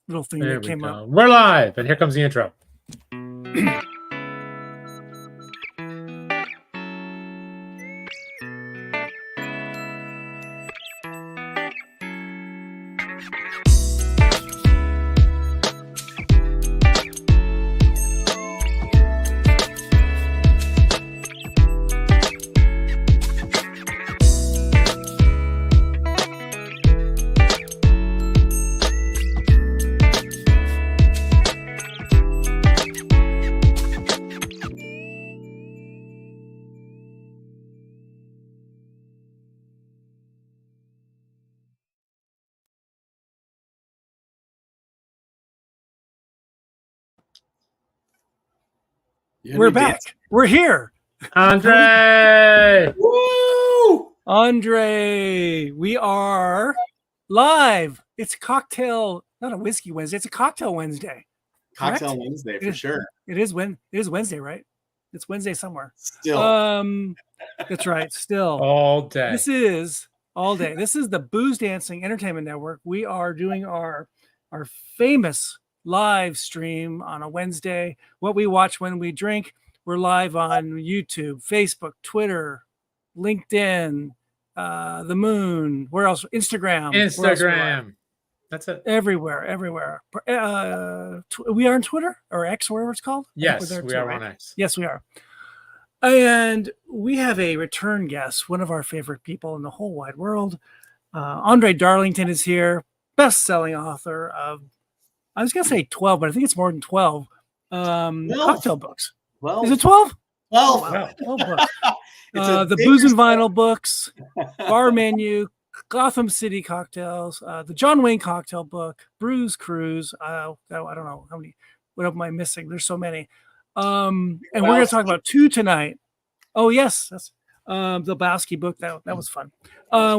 little thing There that we came go. up. We're live, and here comes the intro. We're back. We're here. Andre! Woo! Andre, we are live. It's a cocktail, not a whiskey Wednesday. It's a cocktail Wednesday. Cocktail Correct? Wednesday for sure. It is Wednesday, right? It's Wednesday somewhere. Still. That's right. Still. All day. This is all day. This is the BoozeDancing Entertainment Network. We are doing our famous live stream on a Wednesday. What we watch when we drink. We're live on YouTube, Facebook, Twitter, LinkedIn, the Moon. Where else? Instagram. Where else Instagram. That's it. Everywhere. We are on Twitter or X, whatever it's called. Yes, we are on X. Yes, we are. And we have a return guest, one of our favorite people in the whole wide world. André Darlington is here, best-selling author of, I was going to say 12, but I think it's more than 12 cocktail books. Well, is it 12? 12. Wow, 12 books. The Booze and Vinyl books, Bar Menu, Gotham City Cocktails, the John Wayne Cocktail Book, Brews Cruise. I don't know how many. What am I missing? There's so many. And we're going to talk about two tonight. Oh, yes. That's the Lebowski book. That was fun.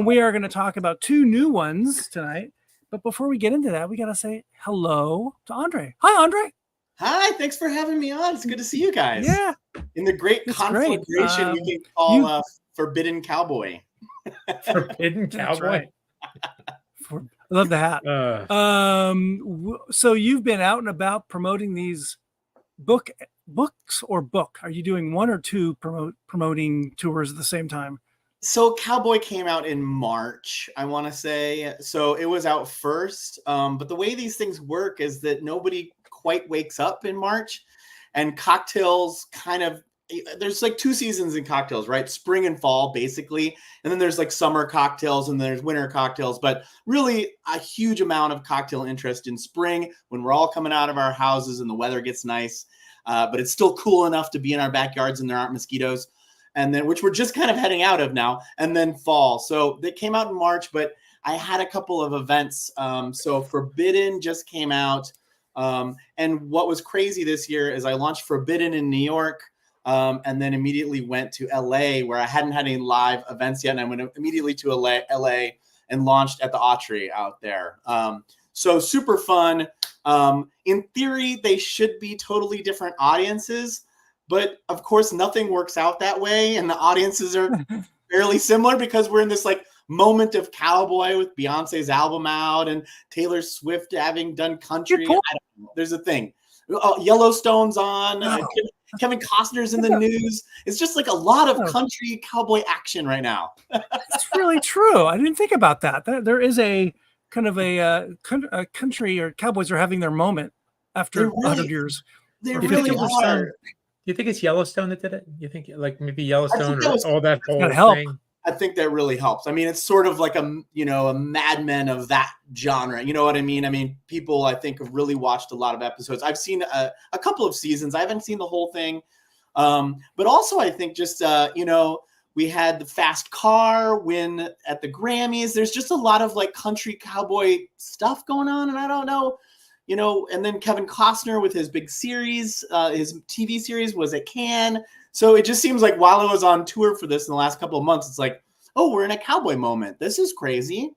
We are going to talk about two new ones tonight. But before we get into that, we got to say hello to Andre. Hi, Andre. Hi, thanks for having me on. It's good to see you guys. Yeah. In the great conflagration we can call Forbidden Cowboy. Forbidden Cowboy. I love the hat. So you've been out and about promoting these books or book? Are you doing one or two promoting tours at the same time? So Cowboy came out in March, I want to say. So it was out first. But the way these things work is that nobody quite wakes up in March, and cocktails there's like two seasons in cocktails, right? Spring and fall, basically. And then there's like summer cocktails and there's winter cocktails, but really a huge amount of cocktail interest in spring when we're all coming out of our houses and the weather gets nice. But it's still cool enough to be in our backyards and there aren't mosquitoes. And then, which we're just kind of heading out of now, and then fall. So they came out in March, but I had a couple of events. So Forbidden just came out. And what was crazy this year is I launched Forbidden in New York, and then immediately went to LA where I hadn't had any live events yet. And I went immediately to LA and launched at the Autry out there. So super fun. In theory, they should be totally different audiences, but of course nothing works out that way. And the audiences are fairly similar because we're in this like moment of Cowboy with Beyonce's album out and Taylor Swift having done country. I don't know. There's a thing. Yellowstone's on. Kevin Costner's in the news. It's just like a lot of country cowboy action right now. That's really true. I didn't think about that. There is a kind of a country or cowboys are having their moment after 100 years. They really are. Do you think it's Yellowstone that did it? You think like maybe Yellowstone or all that whole thing? I think that really helps. I mean, it's sort of like a Mad Men of that genre. You know what I mean? I mean, people I think have really watched a lot of episodes. I've seen a couple of seasons. I haven't seen the whole thing. But also I think just, we had the Fast Car win at the Grammys. There's just a lot of like country cowboy stuff going on. And I don't know, and then Kevin Costner with his big series, his TV series was at Cannes. So it just seems like while I was on tour for this in the last couple of months, it's like, oh, we're in a cowboy moment. This is crazy.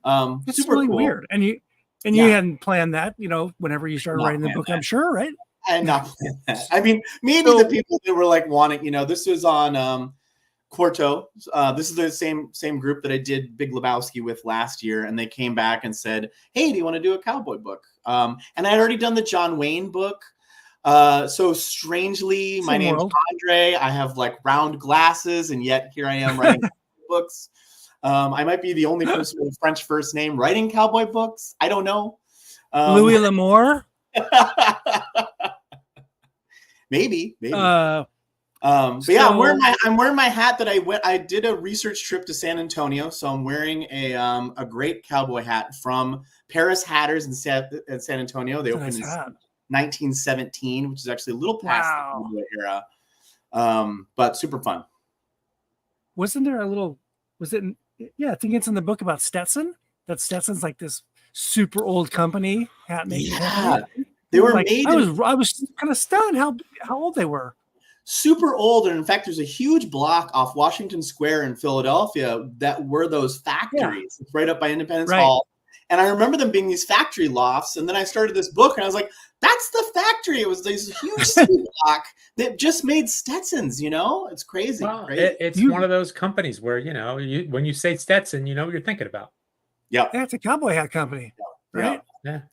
It's super really cool. weird. And you hadn't planned that, whenever you started writing the book, I'm sure, right? I had not planned that. I mean, maybe the people that were like wanting, this was on Quarto. This is the same group that I did Big Lebowski with last year, and they came back and said, "Hey, do you want to do a cowboy book?" And I had already done the John Wayne book. So strangely, my name's Andre. I have like round glasses, and yet here I am writing books. I might be the only person with a French first name writing cowboy books. I don't know. Louis L'Amour? maybe. But yeah, I'm wearing my hat that I did a research trip to San Antonio, so I'm wearing a great cowboy hat from Paris Hatters in San Antonio. They opened in 1917, which is actually a little past the cowboy era, but super fun. Wasn't there a little? Was it? Yeah, I think it's in the book about Stetson. That Stetson's like this super old company, hat making. Yeah, they were made. I was kind of stunned how old they were. Super old, and in fact, there's a huge block off Washington Square in Philadelphia that were those factories. It's right up by Independence Hall. And I remember them being these factory lofts. And then I started this book, and I was like, "That's the factory." It was this huge city block that just made Stetsons. You know, it's crazy. Well, it's one of those companies where when you say Stetson, you know what you're thinking about. Yeah, it's a cowboy hat company, right?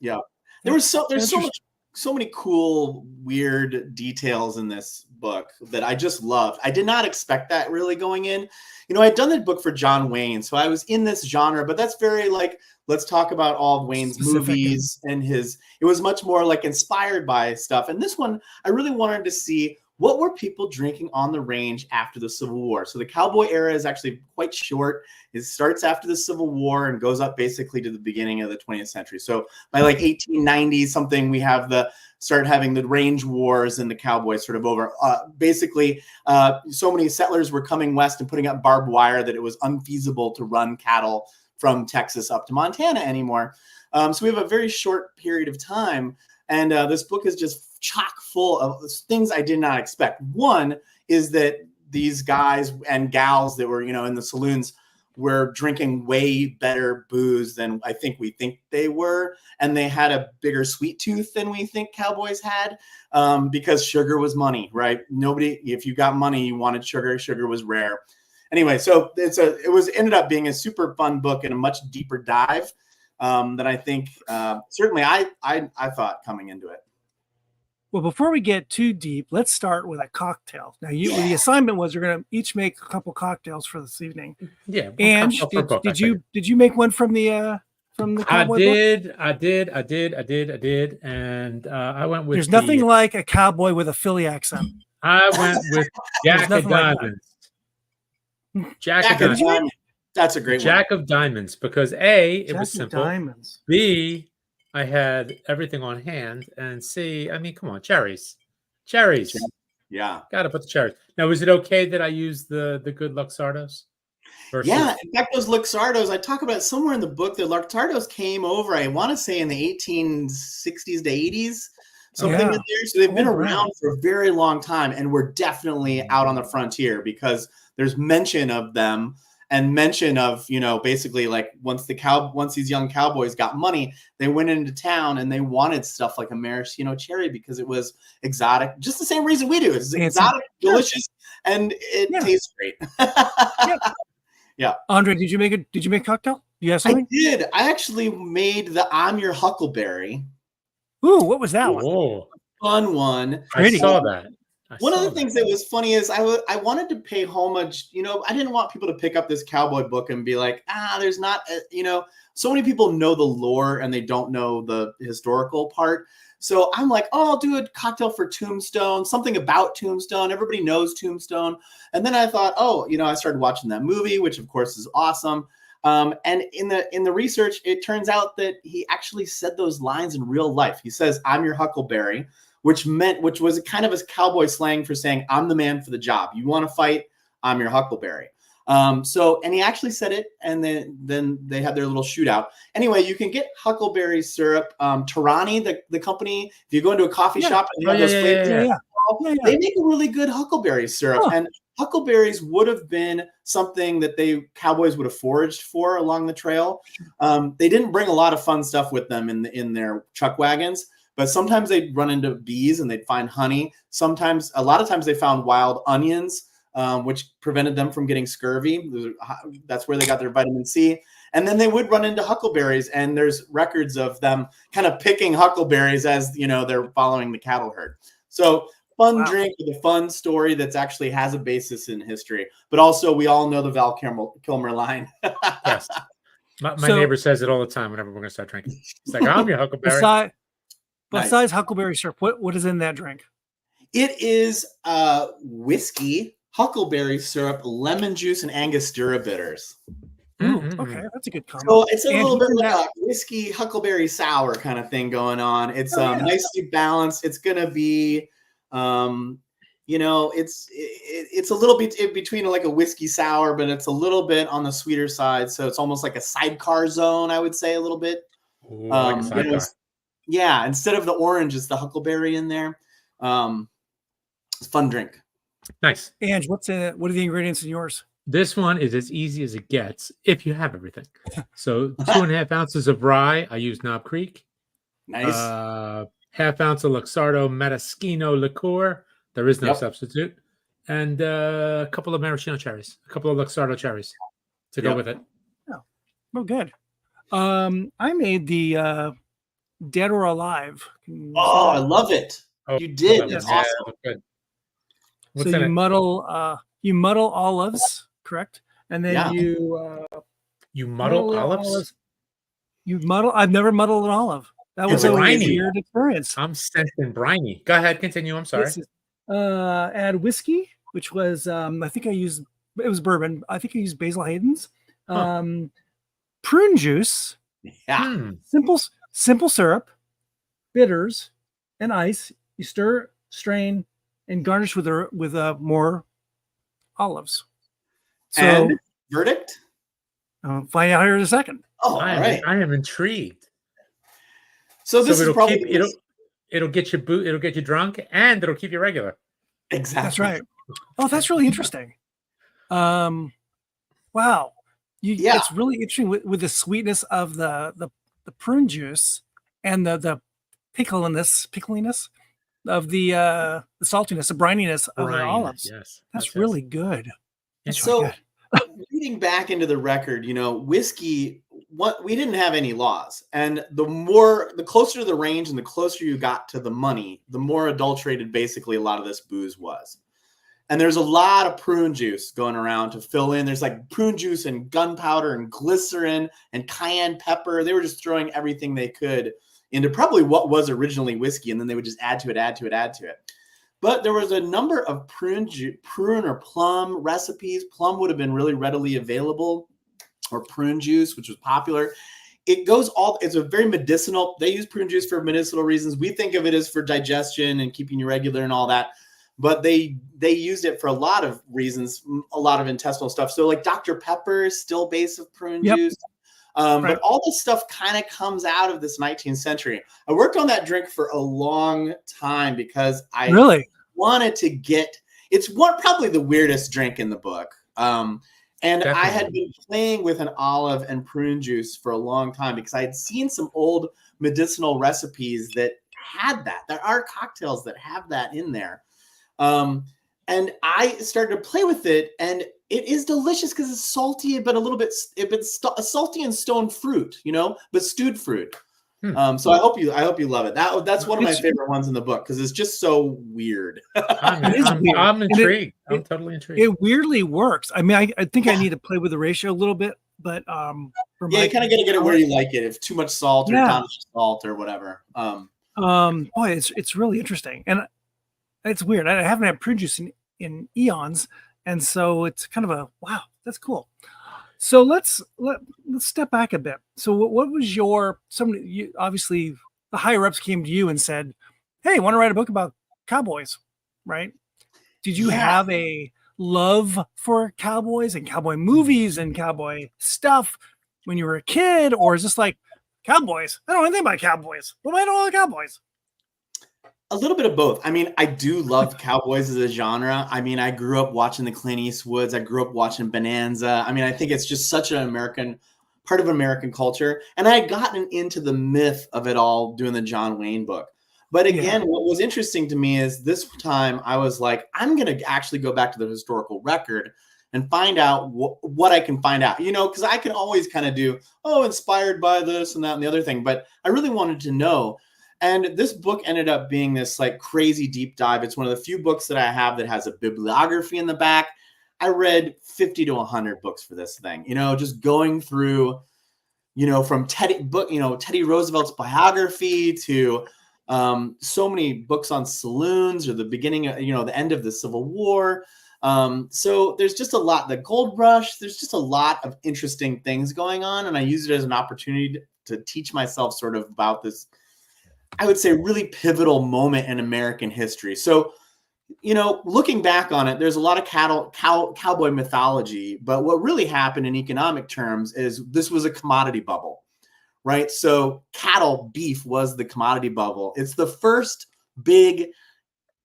Yeah. There's so many cool, weird details in this book that I just loved. I did not expect that really going in. You know, I'd done the book for John Wayne, so I was in this genre, but that's very like, let's talk about all of Wayne's movies and it was much more like inspired by stuff. And this one, I really wanted to see what were people drinking on the range after the Civil War. So the cowboy era is actually quite short. It starts after the Civil War and goes up basically to the beginning of the 20th century. So by like 1890 something, we have start having the range wars and the cowboys sort of over. Basically, so many settlers were coming west and putting up barbed wire that it was unfeasible to run cattle from Texas up to Montana anymore. So we have a very short period of time. And this book is just chock full of things I did not expect. One is that these guys and gals that were, in the saloons were drinking way better booze than I think we think they were. And they had a bigger sweet tooth than we think cowboys had, because sugar was money, right? If you got money, you wanted sugar. Sugar was rare. Anyway, so it ended up being a super fun book and a much deeper dive that I think certainly I thought coming into it. Well, before we get too deep, let's start with a cocktail. Now, the assignment was you're going to each make a couple cocktails for this evening. Yeah. And did you make one from the cowboy book? I did, and I went with. There's nothing like a cowboy with a Philly accent. I went with Jack of Diamonds. Jack of Diamonds. That's a great Jack of Diamonds, because A, it was simple. Diamonds. B, I had everything on hand, and C, I mean, come on, cherries. Yeah, got to put the cherries. Now, is it okay that I use the good Luxardos? Yeah, in fact, those Luxardos, I talk about it somewhere in the book. The Luxardos came over, I want to say, in the 1860s to 80s, something in there. So they've been around for a very long time, and we're definitely out on the frontier because there's mention of them. And mention of, basically like once these young cowboys got money, they went into town and they wanted stuff like a maraschino cherry because it was exotic. Just the same reason we do. It's exotic, delicious, and it tastes great. Yeah. Andre, did you make a cocktail? You have something? I did. I actually made the I'm Your Huckleberry. Ooh, what was that one? Oh, fun one. I saw that. One of the things that was funny is I wanted to pay homage. I didn't want people to pick up this cowboy book and be like, there's not, so many people know the lore and they don't know the historical part. So I'm like, I'll do a cocktail for Tombstone, something about Tombstone. Everybody knows Tombstone. And then I thought, I started watching that movie, which of course is awesome. And in the research, it turns out that he actually said those lines in real life. He says, "I'm your Huckleberry," which was a kind of a cowboy slang for saying, I'm the man for the job. You want to fight? I'm your Huckleberry. And he actually said it, and then they had their little shootout. Anyway, you can get huckleberry syrup. Tarani, the company, if you go into a coffee shop and they have those flavors, they make a really good huckleberry syrup. And huckleberries would have been something that cowboys would have foraged for along the trail. They didn't bring a lot of fun stuff with them in their chuck wagons. But sometimes they'd run into bees and they'd find honey. A lot of times they found wild onions. which prevented them from getting scurvy. That's where they got their vitamin C. And then they would run into huckleberries, and there's records of them kind of picking huckleberries as, you know, they're following the cattle herd. So fun drink with a fun story that's actually has a basis in history. But also, we all know the Val Kilmer line. Yes. My neighbor says it all the time whenever we're going to start drinking. It's like, I'm your huckleberry. Besides huckleberry syrup, what is in that drink? It is whiskey, huckleberry syrup, lemon juice, and Angostura bitters. Okay, that's a good combo. So it's a little bit like a whiskey huckleberry sour kind of thing going on. It's nicely balanced. It's gonna be, you know, it's a little bit in between like a whiskey sour, but it's a little bit on the sweeter side. So it's almost like a sidecar zone, I would say, a little bit. Ooh, like a sidecar. You know, yeah, instead of the orange, it's the huckleberry in there. It's a fun drink. Nice. Ange, what's in it? What are the ingredients in yours? This one is as easy as it gets if you have everything. So 2.5 ounces of rye. I use Knob Creek. Nice. Half ounce of Luxardo Maraschino liqueur. There is no substitute. And a couple of maraschino cherries. A couple of Luxardo cherries to go with it. Oh, good. I made the Dead or Alive. Oh, I love it. Oh, you did. That's awesome. Good. So you muddle olives, correct? And then you muddle olives? You muddle. I've never muddled an olive. That was a weird experience. I'm sensing briny. Go ahead, continue. I'm sorry. Add whiskey, which was I think it was bourbon. I think I used Basil Hayden's. Prune juice. Yeah. Simple syrup, bitters, and ice. You stir, strain, and garnish with more olives. So, and verdict? I'll find out here in a second. Oh, all right. I am intrigued. So this is probably it'll get you it'll get you drunk, and it'll keep you regular. Exactly. That's right. Oh, that's really interesting. Wow. It's really interesting with the sweetness of the prune juice and the pickliness of the saltiness, the brininess of the olives. Yes, that's really good. So, reading back into the record, you know, whiskey. We didn't have any laws, and the closer to the range and the closer you got to the money, the more adulterated basically a lot of this booze was. And there's a lot of prune juice going around to fill in. There's like prune juice and gunpowder and glycerin and cayenne pepper. They were just throwing everything they could into probably what was originally whiskey, and then they would just add to it. But there was a number of prune or plum recipes. Plum would have been really readily available, or prune juice, which was popular. It's a very medicinal. They use prune juice for medicinal reasons. We think of it as for digestion and keeping you regular and all that. But they used it for a lot of reasons, a lot of intestinal stuff. So like Dr. Pepper is still based of prune juice. But all this stuff kind of comes out of this 19th century. I worked on that drink for a long time because I wanted to get, probably the weirdest drink in the book. And definitely. I had been playing with an olive and prune juice for a long time because I had seen some old medicinal recipes that had that. There are cocktails that have that in there. And I started to play with it, and it is delicious because it's salty, but a little bit salty and stone fruit, you know, but stewed fruit. So I hope you love it. That's one of my favorite ones in the book because it's just so weird. I'm intrigued. I'm totally intrigued. It weirdly works. I mean, I think I need to play with the ratio a little bit, but you kind of got to get it where you like it. If too much salt or not much salt or whatever. Boy, it's really interesting, and it's weird. I haven't had prune juice in eons, and so it's kind of a wow. That's cool. So let's step back a bit. So what was obviously the higher ups came to you and said, "Hey, want to write a book about cowboys?" Right? Did you have a love for cowboys and cowboy movies and cowboy stuff when you were a kid, or is this like cowboys? I don't know anything about cowboys. What do I know about cowboys? A little bit of both. I mean, I do love cowboys as a genre. I mean, I grew up watching the Clint Eastwoods. I grew up watching Bonanza. I mean, I think it's just such an part of American culture. And I had gotten into the myth of it all doing the John Wayne book. But again, what was interesting to me is this time I was like, I'm going to actually go back to the historical record and find out what I can find out, because I can always kind of do, inspired by this and that and the other thing. But I really wanted to know. And this book ended up being this like crazy deep dive. It's one of the few books that I have that has a bibliography in the back. I read 50 to 100 books for this thing, just going through, from Teddy Roosevelt's biography to so many books on saloons or the beginning of, the end of the Civil War. So there's just a lot, the gold rush, there's just a lot of interesting things going on. And I use it as an opportunity to teach myself sort of about this, I would say, really pivotal moment in American history. So, looking back on it, there's a lot of cowboy mythology, but what really happened in economic terms is this was a commodity bubble, right? So cattle, beef was the commodity bubble. It's the first big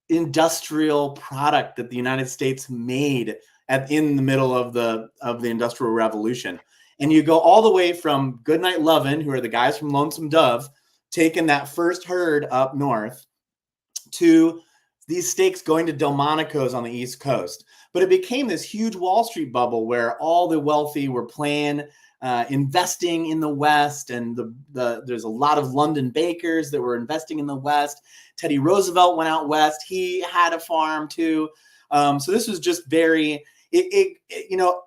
industrial product that the United States made in the middle of the Industrial Revolution. And you go all the way from Goodnight Lovin', who are the guys from Lonesome Dove, taking that first herd up north, to these stakes going to Delmonico's on the East Coast. But it became this huge Wall Street bubble where all the wealthy were investing in the West, and there's a lot of London bakers that were investing in the West. Teddy Roosevelt went out West. He had a farm too. So this was just very,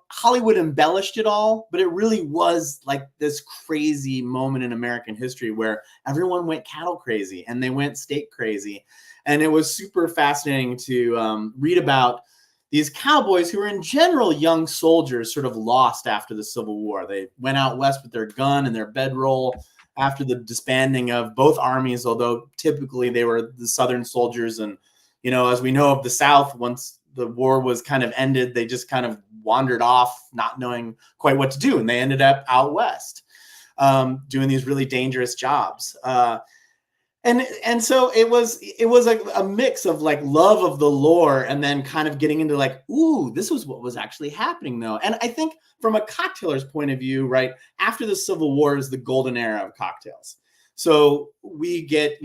Hollywood embellished it all, but it really was like this crazy moment in American history where everyone went cattle crazy and they went steak crazy. And it was super fascinating to read about these cowboys who were in general young soldiers, sort of lost after the Civil War. They went out West with their gun and their bedroll after the disbanding of both armies, although typically they were the Southern soldiers. And, as we know of the South, once the war was kind of ended, they just kind of wandered off, not knowing quite what to do. And they ended up out West doing these really dangerous jobs. And so it was like a mix of like love of the lore and then kind of getting into like, ooh, this was what was actually happening though. And I think from a cocktailer's point of view, right, after the Civil War is the golden era of cocktails. So we get,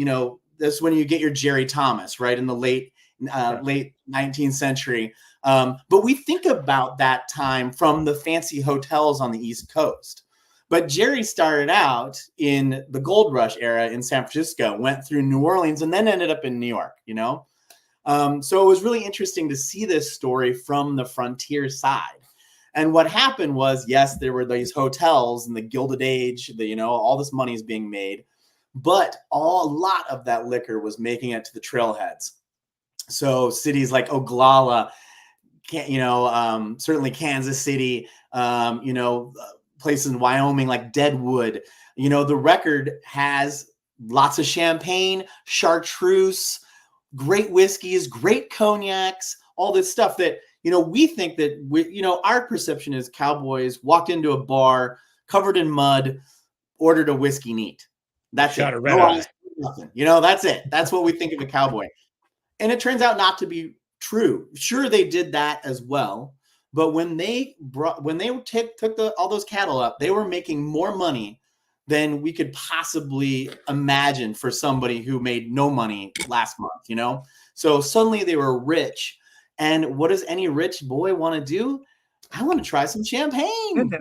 that's when you get your Jerry Thomas, right, in the late 19th century. But we think about that time from the fancy hotels on the East Coast. But Jerry started out in the gold rush era in San Francisco, went through New Orleans, and then ended up in New York, So it was really interesting to see this story from the frontier side. And what happened was, yes, there were these hotels in the Gilded Age, all this money is being made, but a lot of that liquor was making it to the trailheads. So cities like Oglala, certainly Kansas City, places in Wyoming like Deadwood, the record has lots of champagne, chartreuse, great whiskeys, great cognacs, all this stuff that, we think that our perception is cowboys walked into a bar covered in mud, ordered a whiskey neat. That's it. Nothing. That's it. That's what we think of a cowboy. And it turns out not to be true. Sure, they did that as well. But when they took all those cattle up, they were making more money than we could possibly imagine for somebody who made no money last month, So suddenly they were rich. And what does any rich boy want to do? I want to try some champagne,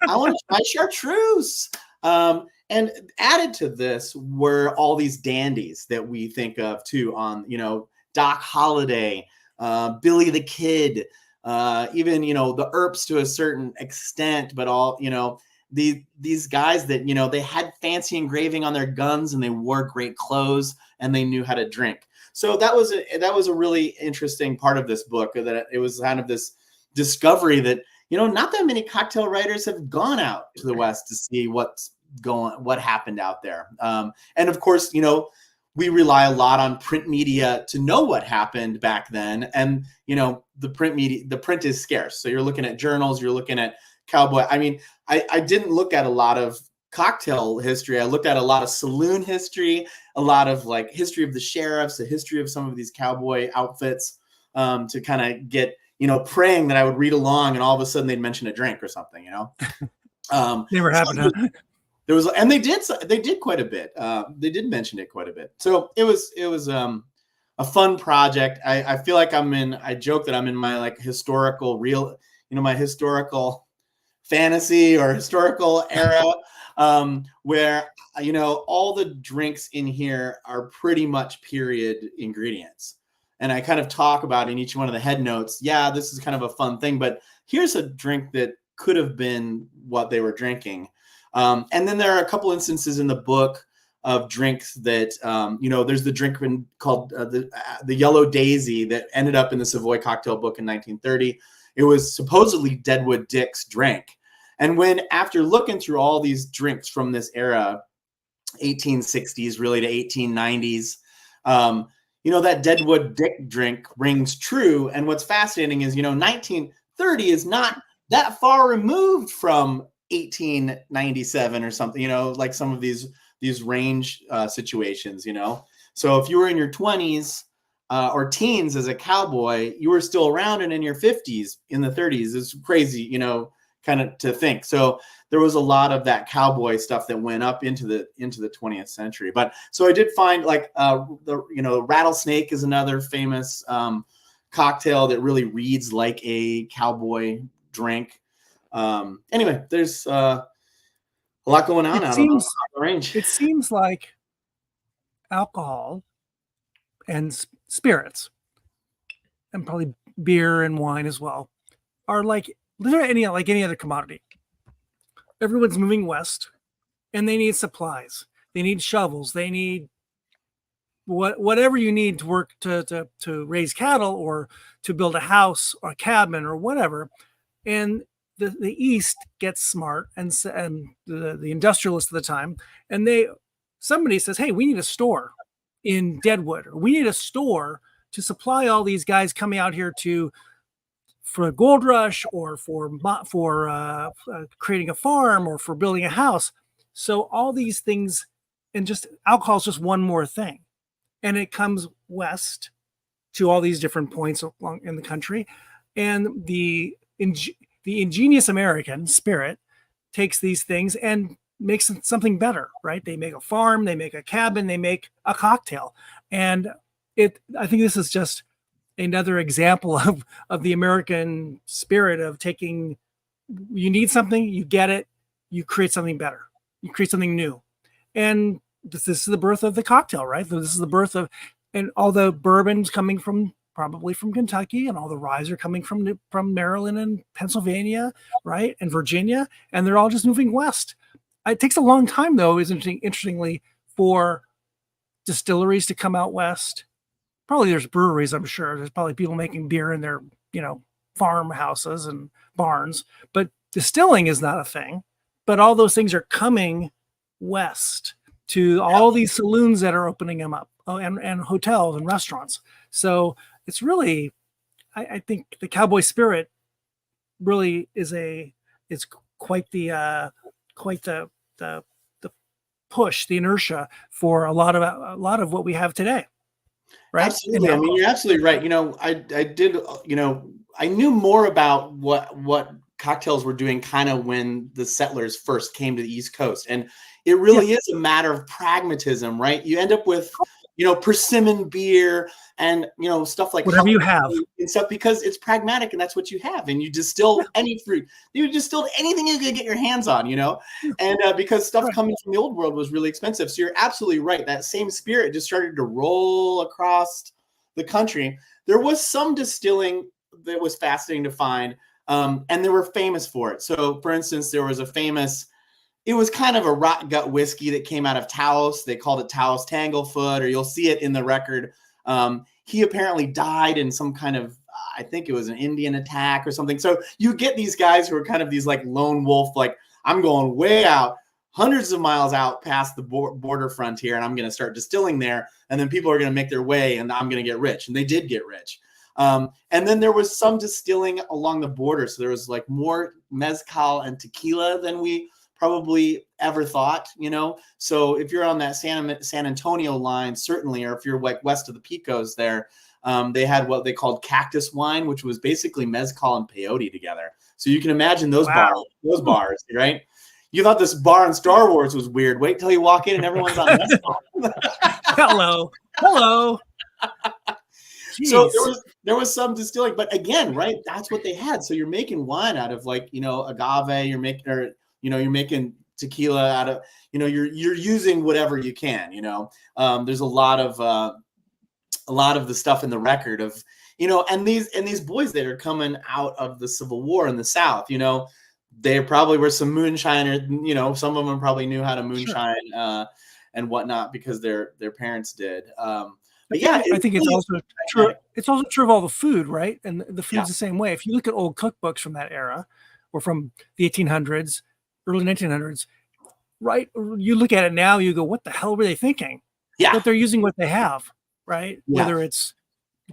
I want to try chartreuse. And added to this were all these dandies that we think of too on, Doc Holliday, Billy the Kid, even, the Earps to a certain extent, but all, these guys that, they had fancy engraving on their guns and they wore great clothes and they knew how to drink. So that was a really interesting part of this book, that it was kind of this discovery that, not that many cocktail writers have gone out to the West to see what happened out there. And of course, we rely a lot on print media to know what happened back then. And, the print is scarce. So you're looking at journals, you're looking at cowboy. I mean, I didn't look at a lot of cocktail history. I looked at a lot of saloon history, a lot of like history of the sheriffs, the history of some of these cowboy outfits, to kind of get, praying that I would read along and all of a sudden they'd mention a drink or something, Never happened, huh? there was, and they did quite a bit. They did mention it quite a bit. So it was a fun project. I feel like I joke that I'm in my like historical real, my historical fantasy or historical era, where, all the drinks in here are pretty much period ingredients. And I kind of talk about in each one of the head notes, yeah, this is kind of a fun thing, but here's a drink that could have been what they were drinking. And then there are a couple instances in the book of drinks that, there's the drink called the Yellow Daisy that ended up in the Savoy Cocktail book in 1930. It was supposedly Deadwood Dick's drink. And after looking through all these drinks from this era, 1860s really to 1890s, that Deadwood Dick drink rings true. And what's fascinating is, 1930 is not that far removed from 1897 or something, like some of these range situations, So if you were in your 20s or teens as a cowboy, you were still around, and in your 50s in the 30s. It's crazy, kind of to think. So there was a lot of that cowboy stuff that went up into the 20th century. But so I did find like the rattlesnake is another famous cocktail that really reads like a cowboy drink. Anyway, there's a lot going on out on the range. It seems like alcohol and spirits, and probably beer and wine as well, are like literally any other commodity. Everyone's moving west, and they need supplies. They need shovels. They need whatever you need to work to raise cattle or to build a house or a cabin or whatever. And the East gets smart, and the industrialists at the time, and somebody says, hey, we need a store in Deadwood, or we need a store to supply all these guys coming out here for a gold rush, or for creating a farm, or for building a house. So all these things, and just alcohol is just one more thing, and it comes west to all these different points along in the country, and the ingenious American spirit takes these things and makes something better, right? They make a farm, they make a cabin, they make a cocktail. And I think this is just another example of the American spirit of taking, you need something, you get it, you create something better, you create something new. And this is the birth of the cocktail, right? This is the birth of, and all the bourbon's coming probably from Kentucky, and all the ryes are coming from Maryland and Pennsylvania, right? And Virginia, and they're all just moving west. It takes a long time, though, interestingly, for distilleries to come out west. Probably there's breweries, I'm sure. There's probably people making beer in their, farmhouses and barns, but distilling is not a thing. But all those things are coming west to all these saloons that are opening them up, and hotels and restaurants. So it's really, I think the cowboy spirit really is quite the push, the inertia for a lot of what we have today. Right? Absolutely. I mean, you're absolutely right. I knew more about what cocktails were doing kind of when the settlers first came to the East Coast. And it really is a matter of pragmatism, right? You end up with, persimmon beer and, stuff like whatever you have and stuff, because it's pragmatic and that's what you have. And you distill any fruit, you distilled anything you could get your hands on, and because stuff coming from the old world was really expensive. So you're absolutely right. That same spirit just started to roll across the country. There was some distilling that was fascinating to find. And they were famous for it. So for instance, there was it was kind of a rot gut whiskey that came out of Taos. They called it Taos Tanglefoot, or you'll see it in the record. He apparently died in some kind of, I think it was an Indian attack or something. So you get these guys who are kind of these like lone wolf, like I'm going way out, hundreds of miles out past the border frontier, and I'm going to start distilling there. And then people are going to make their way, and I'm going to get rich. And they did get rich. And then there was some distilling along the border. So there was like more mezcal and tequila than we probably ever thought, So if you're on that San Antonio line, certainly, or if you're like west of the Pecos there, they had what they called cactus wine, which was basically mezcal and peyote together. So you can imagine those bars, right? You thought this bar in Star Wars was weird. Wait till you walk in and everyone's on meth. Hello. So there was some distilling, but again, right? That's what they had. So you're making wine out of like, agave. You're making tequila out of, you're using whatever you can. There's a lot of the stuff in the record of, and these boys that are coming out of the Civil War in the South, there probably were some moonshiners, some of them probably knew how to moonshine and whatnot because their parents did. But yeah, I think it's also true. It's also true of all the food, right? And the food's the same way. If you look at old cookbooks from that era or from the 1800s, early 1900s, right? You look at it now, you go, what the hell were they thinking? Yeah. But they're using what they have, right? Yeah. Whether it's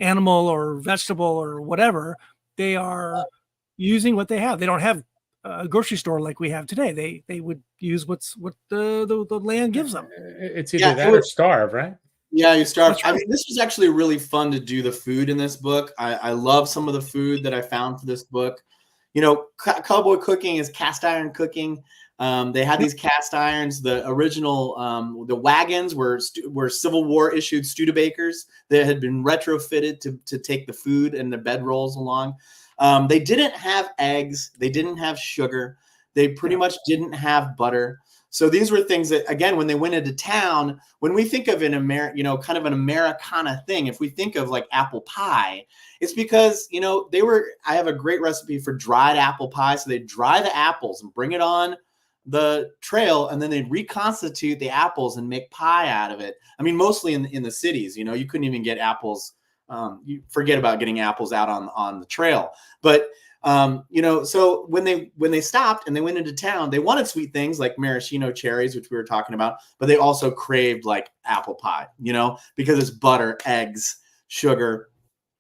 animal or vegetable or whatever, they are using what they have. They don't have a grocery store like we have today. They would use what the land gives them. It's either that or starve, right? Yeah, you starve. Right. I mean, this was actually really fun to do the food in this book. I love some of the food that I found for this book. Cowboy cooking is cast iron cooking. They had these cast irons. The original, the wagons were Civil War issued Studebakers that had been retrofitted to take the food and the bedrolls along. They didn't have eggs. They didn't have sugar. They pretty much didn't have butter. So these were things that, again, when they went into town, when we think of kind of an Americana thing, if we think of like apple pie, it's because, I have a great recipe for dried apple pie. So they dry the apples and bring it on the trail, and then they'd reconstitute the apples and make pie out of it. I mean, mostly in the cities, you couldn't even get apples. You forget about getting apples out on the trail. But so when they stopped and they went into town, they wanted sweet things like maraschino cherries, which we were talking about, but they also craved like apple pie, because it's butter, eggs, sugar.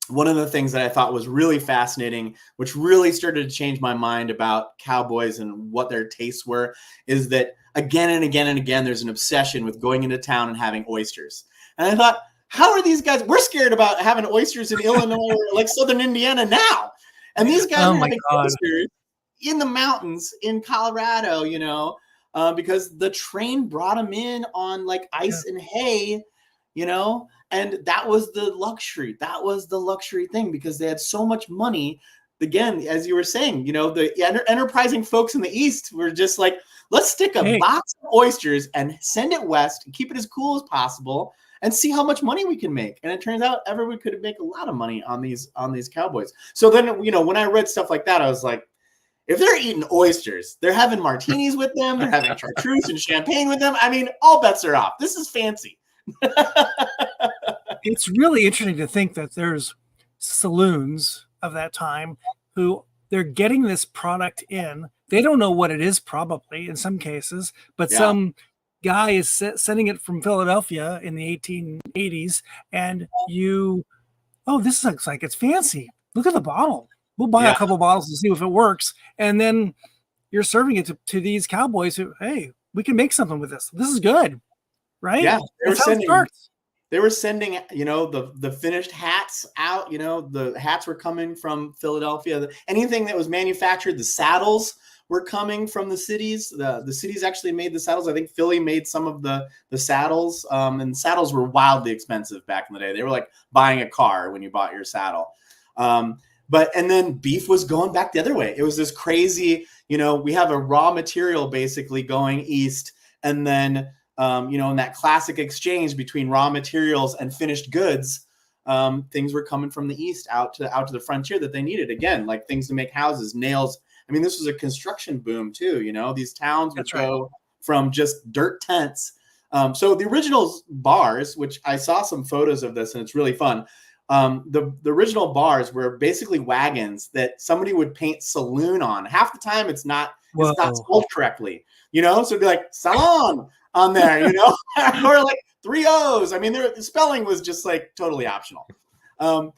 One of the things that I thought was really fascinating, which really started to change my mind about cowboys and what their tastes were, is that again and again and again, there's an obsession with going into town and having oysters. And I thought, how are these guys? We're scared about having oysters in Illinois or like Southern Indiana now. And these guys are having oysters in the mountains in Colorado, because the train brought them in on like ice and hay, and that was the luxury. That was the luxury thing because they had so much money. Again, as you were saying, the enterprising folks in the East were just like, let's stick a box of oysters and send it west and keep it as cool as possible and see how much money we can make. And it turns out everyone could make a lot of money on these cowboys. So then, when I read stuff like that, I was like, if they're eating oysters, they're having martinis with them, they're having chartreuse and champagne with them. I mean, all bets are off. This is fancy. It's really interesting to think that there's saloons of that time who they're getting this product in. They don't know what it is, probably in some cases, but some guy is sending it from Philadelphia in the 1880s, and this looks like it's fancy. Look at the bottle. We'll buy a couple bottles to see if it works, and then you're serving it to these cowboys who, hey, we can make something with this. This is good, right? Yeah, that's how it starts. They were sending, the finished hats out. The hats were coming from Philadelphia. Anything that was manufactured, the saddles were coming from the cities. The cities actually made the saddles. I think Philly made some of the saddles, and saddles were wildly expensive back in the day. They were like buying a car when you bought your saddle. And then beef was going back the other way. It was this crazy, we have a raw material basically going east, and then in that classic exchange between raw materials and finished goods, things were coming from the east out to the frontier that they needed. Again, like things to make houses, nails. I mean, this was a construction boom too. These towns would go from just dirt tents. So the original bars, which I saw some photos of this, and it's really fun. The original bars were basically wagons that somebody would paint saloon on. Half the time, it's not spelled correctly. So it'd be like salon on there, or like 3 O's. I mean, the spelling was just like totally optional. It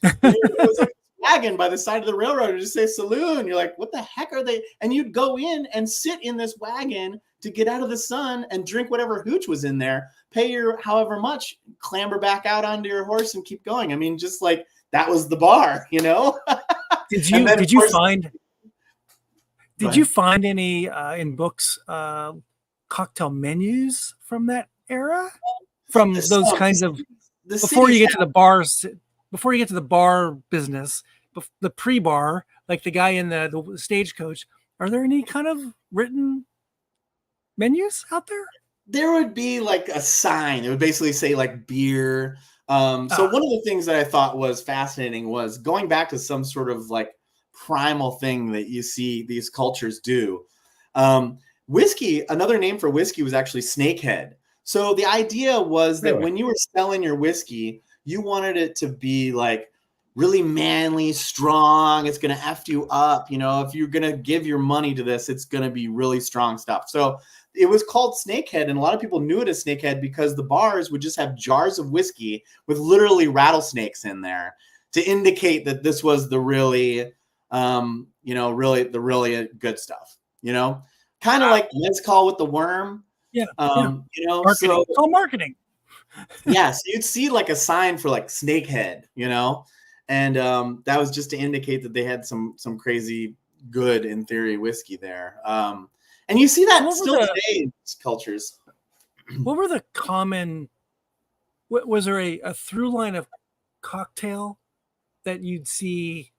was like a wagon by the side of the railroad and just say saloon. You're like, what the heck are they? And you'd go in and sit in this wagon to get out of the sun and drink whatever hooch was in there, pay your however much, clamber back out onto your horse and keep going. I mean, just like that was the bar, Did you find Did you find any in books cocktail menus from that era? From those kinds of before you get to the bars, before you get to the bar business, the pre-bar, like the guy in the stagecoach, are there any kind of written menus out there? There would be like a sign. It would basically say like beer. So one of the things that I thought was fascinating was going back to some sort of like primal thing that you see these cultures do. Whiskey, another name for whiskey was actually snakehead. So the idea was that when you were selling your whiskey, you wanted it to be like really manly, strong. It's going to F you up. You know, if you're going to give your money to this, it's going to be really strong stuff. So it was called snakehead. And a lot of people knew it as snakehead because the bars would just have jars of whiskey with literally rattlesnakes in there to indicate that this was the really, really good stuff, you know, kind of like mezcal with the worm. Yeah. You know, marketing. so it's all marketing. yes, you'd see like a sign for like snakehead, you know, and that was just to indicate that they had some crazy good, in theory, whiskey there. And you see that still today in cultures. What were the common? Was there a through line of cocktail that you'd see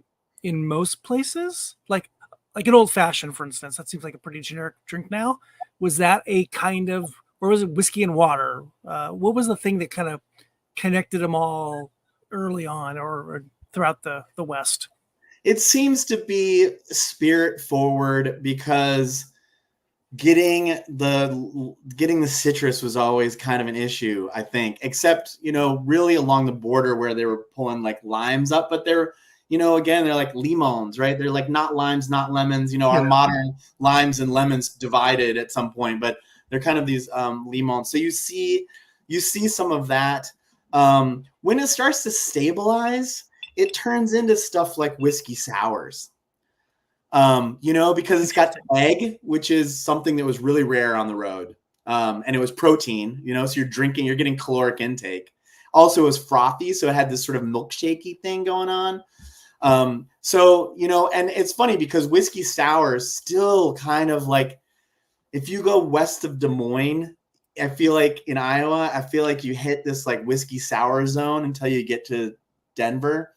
in most places, like an old fashioned, for instance? That seems like a pretty generic drink now. Was that a kind of, or was it whiskey and water? What was the thing that kind of connected them all early on, or throughout the West? It seems to be spirit forward because getting the citrus was always kind of an issue, I think, except, you know, really along the border where they were pulling like limes up, but they're, you know, again, they're like limons, right? They're like not limes, not lemons, you know, our modern limes and lemons divided at some point, but they're kind of these limons. So you see some of that. When it starts to stabilize, it turns into stuff like whiskey sours. You know, because it's got egg, which is something that was really rare on the road. And it was protein, you know, so you're getting caloric intake. Also, it was frothy, so it had this sort of milkshakey thing going on. So, you know, and it's funny because whiskey sours still kind of like, if you go west of Des Moines, I feel like in Iowa, I feel like you hit this like whiskey sour zone until you get to Denver.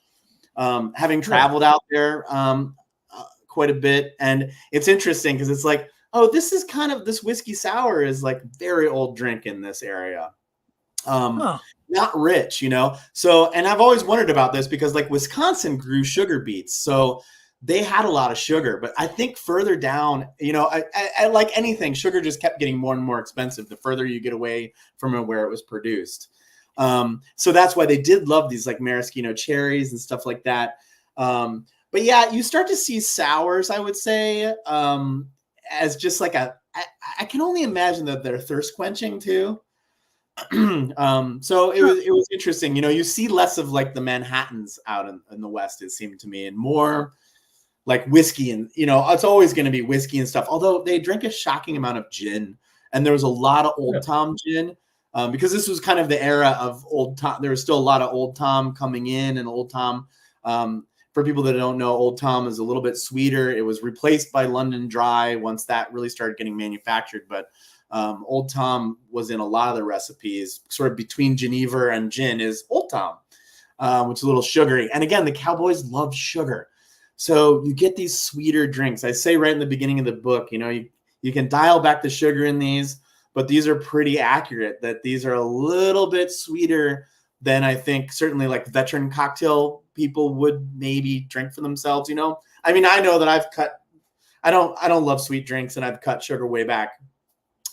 Having traveled out there, quite a bit, and it's interesting because it's like, oh, this whiskey sour is like very old drink in this area, not rich, you know. So, and I've always wondered about this because like Wisconsin grew sugar beets, so they had a lot of sugar, but I think further down, you know, I like anything, sugar just kept getting more and more expensive the further you get away from where it was produced. So that's why they did love these like maraschino cherries and stuff like that. But yeah, you start to see sours, I would say, as just like I can only imagine that they're thirst quenching too. So it was interesting. You know, you see less of like the Manhattans out in the West, it seemed to me, and more like whiskey, and, you know, it's always going to be whiskey and stuff. Although they drink a shocking amount of gin, and there was a lot of Old Tom gin. Because this was kind of the era of Old Tom. There was still a lot of Old Tom coming in, and Old Tom, for people that don't know, Old Tom is a little bit sweeter. It was replaced by London Dry once that really started getting manufactured. But Old Tom was in a lot of the recipes, sort of between Geneva and gin is Old Tom, which is a little sugary. And again, the Cowboys love sugar. So you get these sweeter drinks. I say right in the beginning of the book, you know, you can dial back the sugar in these, but these are pretty accurate, that these are a little bit sweeter than I think certainly like veteran cocktail people would maybe drink for themselves. You know, I mean, I know that I don't love sweet drinks, and I've cut sugar way back.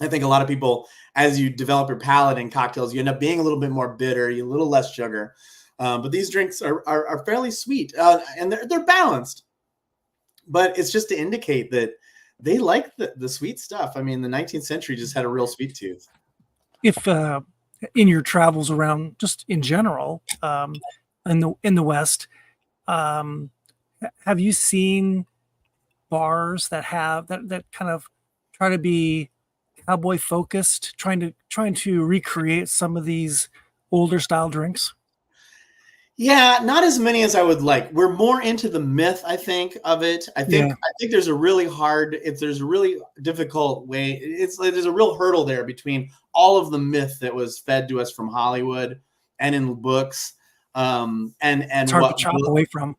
I think a lot of people, as you develop your palate in cocktails, you end up being a little bit more bitter, a little less sugar. But these drinks are fairly sweet, and they're balanced. But it's just to indicate that they like the sweet stuff. I mean, the 19th century just had a real sweet tooth. If in your travels around, just in general, in the West, have you seen bars that have that kind of try to be cowboy focused, trying to recreate some of these older style drinks? Yeah, not as many as I would like. We're more into the myth, I think, of it. I think there's a really there's a really difficult way. There's a real hurdle there between all of the myth that was fed to us from Hollywood and in books, and It's hard to chop away from.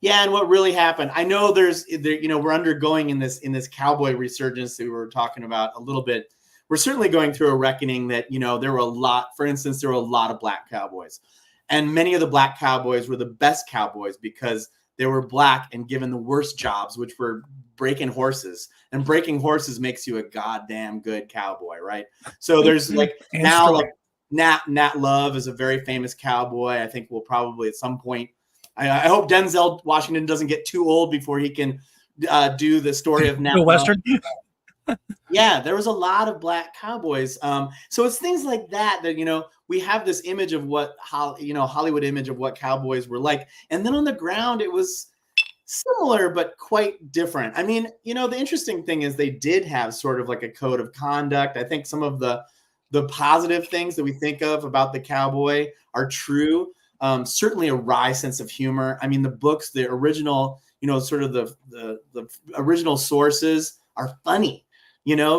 Yeah, and what really happened. I know we're undergoing in this cowboy resurgence that we were talking about a little bit. We're certainly going through a reckoning that, there were a lot, for instance, there were a lot of black cowboys. And many of the black cowboys were the best cowboys because they were black and given the worst jobs, which were breaking horses. And breaking horses makes you a goddamn good cowboy, right? So there's Nat Love is a very famous cowboy. I think we'll probably at some point. I hope Denzel Washington doesn't get too old before he can do the story of Nat Love. Western. Yeah, there was a lot of black cowboys. So it's things like that we have this image of what Hollywood image of what cowboys were like, and then on the ground it was similar but quite different. I mean, the interesting thing is they did have sort of like a code of conduct. I think some of the positive things that we think of about the cowboy are true. Certainly a wry sense of humor. I mean, the books, the original, sort of the original sources are funny.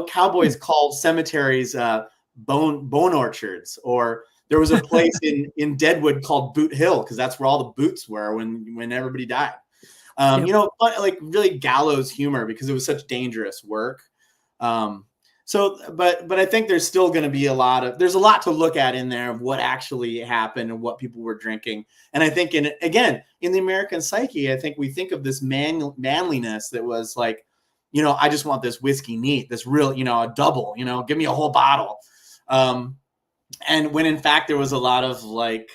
Cowboys called cemeteries bone orchards, or there was a place in Deadwood called Boot Hill because that's where all the boots were when everybody died. Like really gallows humor because it was such dangerous work. But I think there's still going to be there's a lot to look at in there of what actually happened and what people were drinking. And I think in the American psyche, I think we think of this manliness that was like, I just want this whiskey neat, this real, a double, give me a whole bottle. And when in fact there was a lot of like,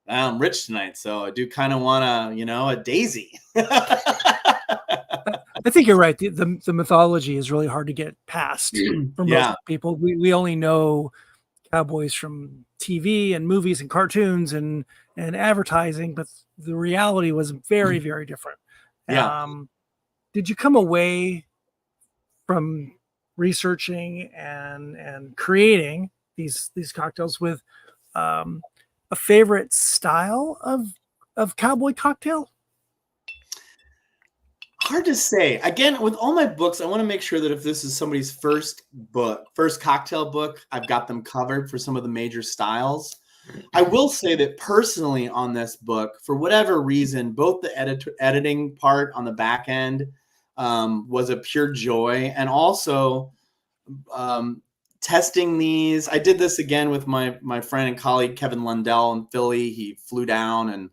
I'm rich tonight, so I do kind of want a daisy. I think you're right. The mythology is really hard to get past for most people. We only know cowboys from TV and movies and cartoons and advertising, but the reality was very, very different. Yeah. Did you come away from researching and creating these cocktails with a favorite style of cowboy cocktail? Hard to say. Again, with all my books, I want to make sure that if this is somebody's first cocktail book, I've got them covered for some of the major styles. I will say that personally on this book, for whatever reason, both the editing part on the back end was a pure joy, and also testing these. I did this again with my friend and colleague Kevin Lundell in Philly. He flew down, and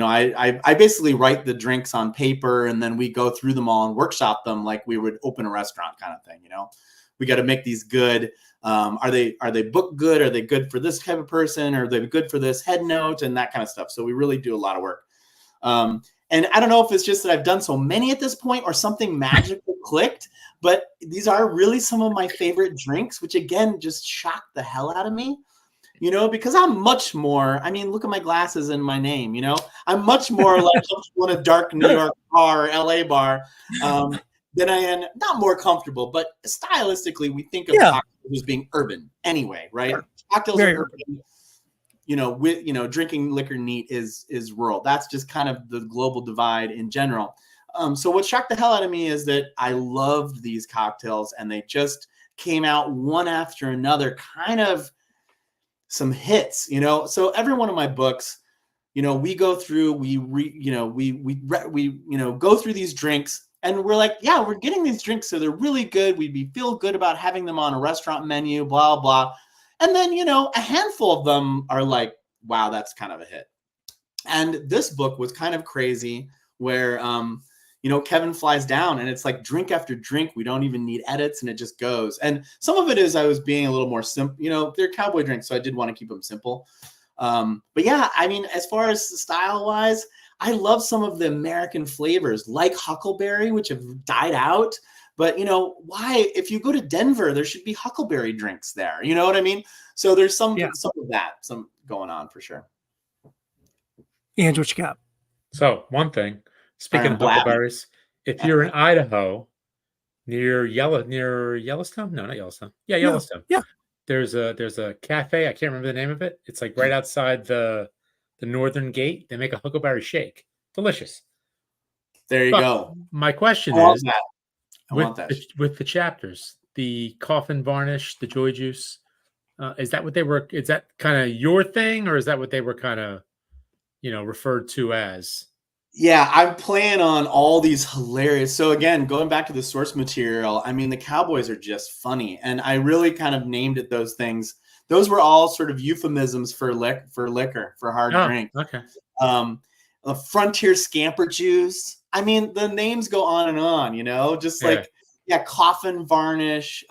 I basically write the drinks on paper, and then we go through them all and workshop them like we would open a restaurant kind of thing. We got to make these good. Are they book good? Are they good for this type of person? Are they good for this head note and that kind of stuff? So we really do a lot of work. And I don't know if it's just that I've done so many at this point or something magically clicked, but these are really some of my favorite drinks, which again, just shocked the hell out of me, because I'm much more, look at my glasses and my name, I'm much more like in a dark New York bar or LA bar than I am, not more comfortable, but stylistically, we think of cocktails as being urban anyway, right? Sure. Cocktails are urban. Drinking liquor neat is rural. That's just kind of the global divide in general. So what shocked the hell out of me is that I loved these cocktails and they just came out one after another, kind of some hits, So every one of my books, we go through, we go through these drinks and we're like, yeah, we're getting these drinks. So they're really good. We'd feel good about having them on a restaurant menu, blah, blah. And then, a handful of them are like, wow, that's kind of a hit. And this book was kind of crazy where, Kevin flies down and it's like drink after drink. We don't even need edits and it just goes. And some of it is I was being a little more simple, they're cowboy drinks. So I did want to keep them simple. But yeah, as far as style wise, I love some of the American flavors like huckleberry, which have died out. But, why, if you go to Denver, there should be huckleberry drinks there. You know what I mean? So there's some of that, some going on for sure. And what you got? So one thing, speaking of huckleberries, if you're in Idaho, near Yellowstone? No, not Yellowstone. Yeah, Yellowstone. Yeah. There's a cafe. I can't remember the name of it. It's like right outside the the Northern Gate. They make a huckleberry shake. Delicious. There you But go. my question I want is, that. I want that. with the chapters, the coffin varnish, the joy juice, is that what they were? Is that kind of your thing, or is that what they were kind of, referred to as? Yeah, I'm playing on all these hilarious. So again, going back to the source material, I mean, the Cowboys are just funny, and I really kind of named it those things. Those were all sort of euphemisms for liquor, for hard drink. Okay. Frontier Scamper Juice. I mean, the names go on and on. Just like coffin varnish.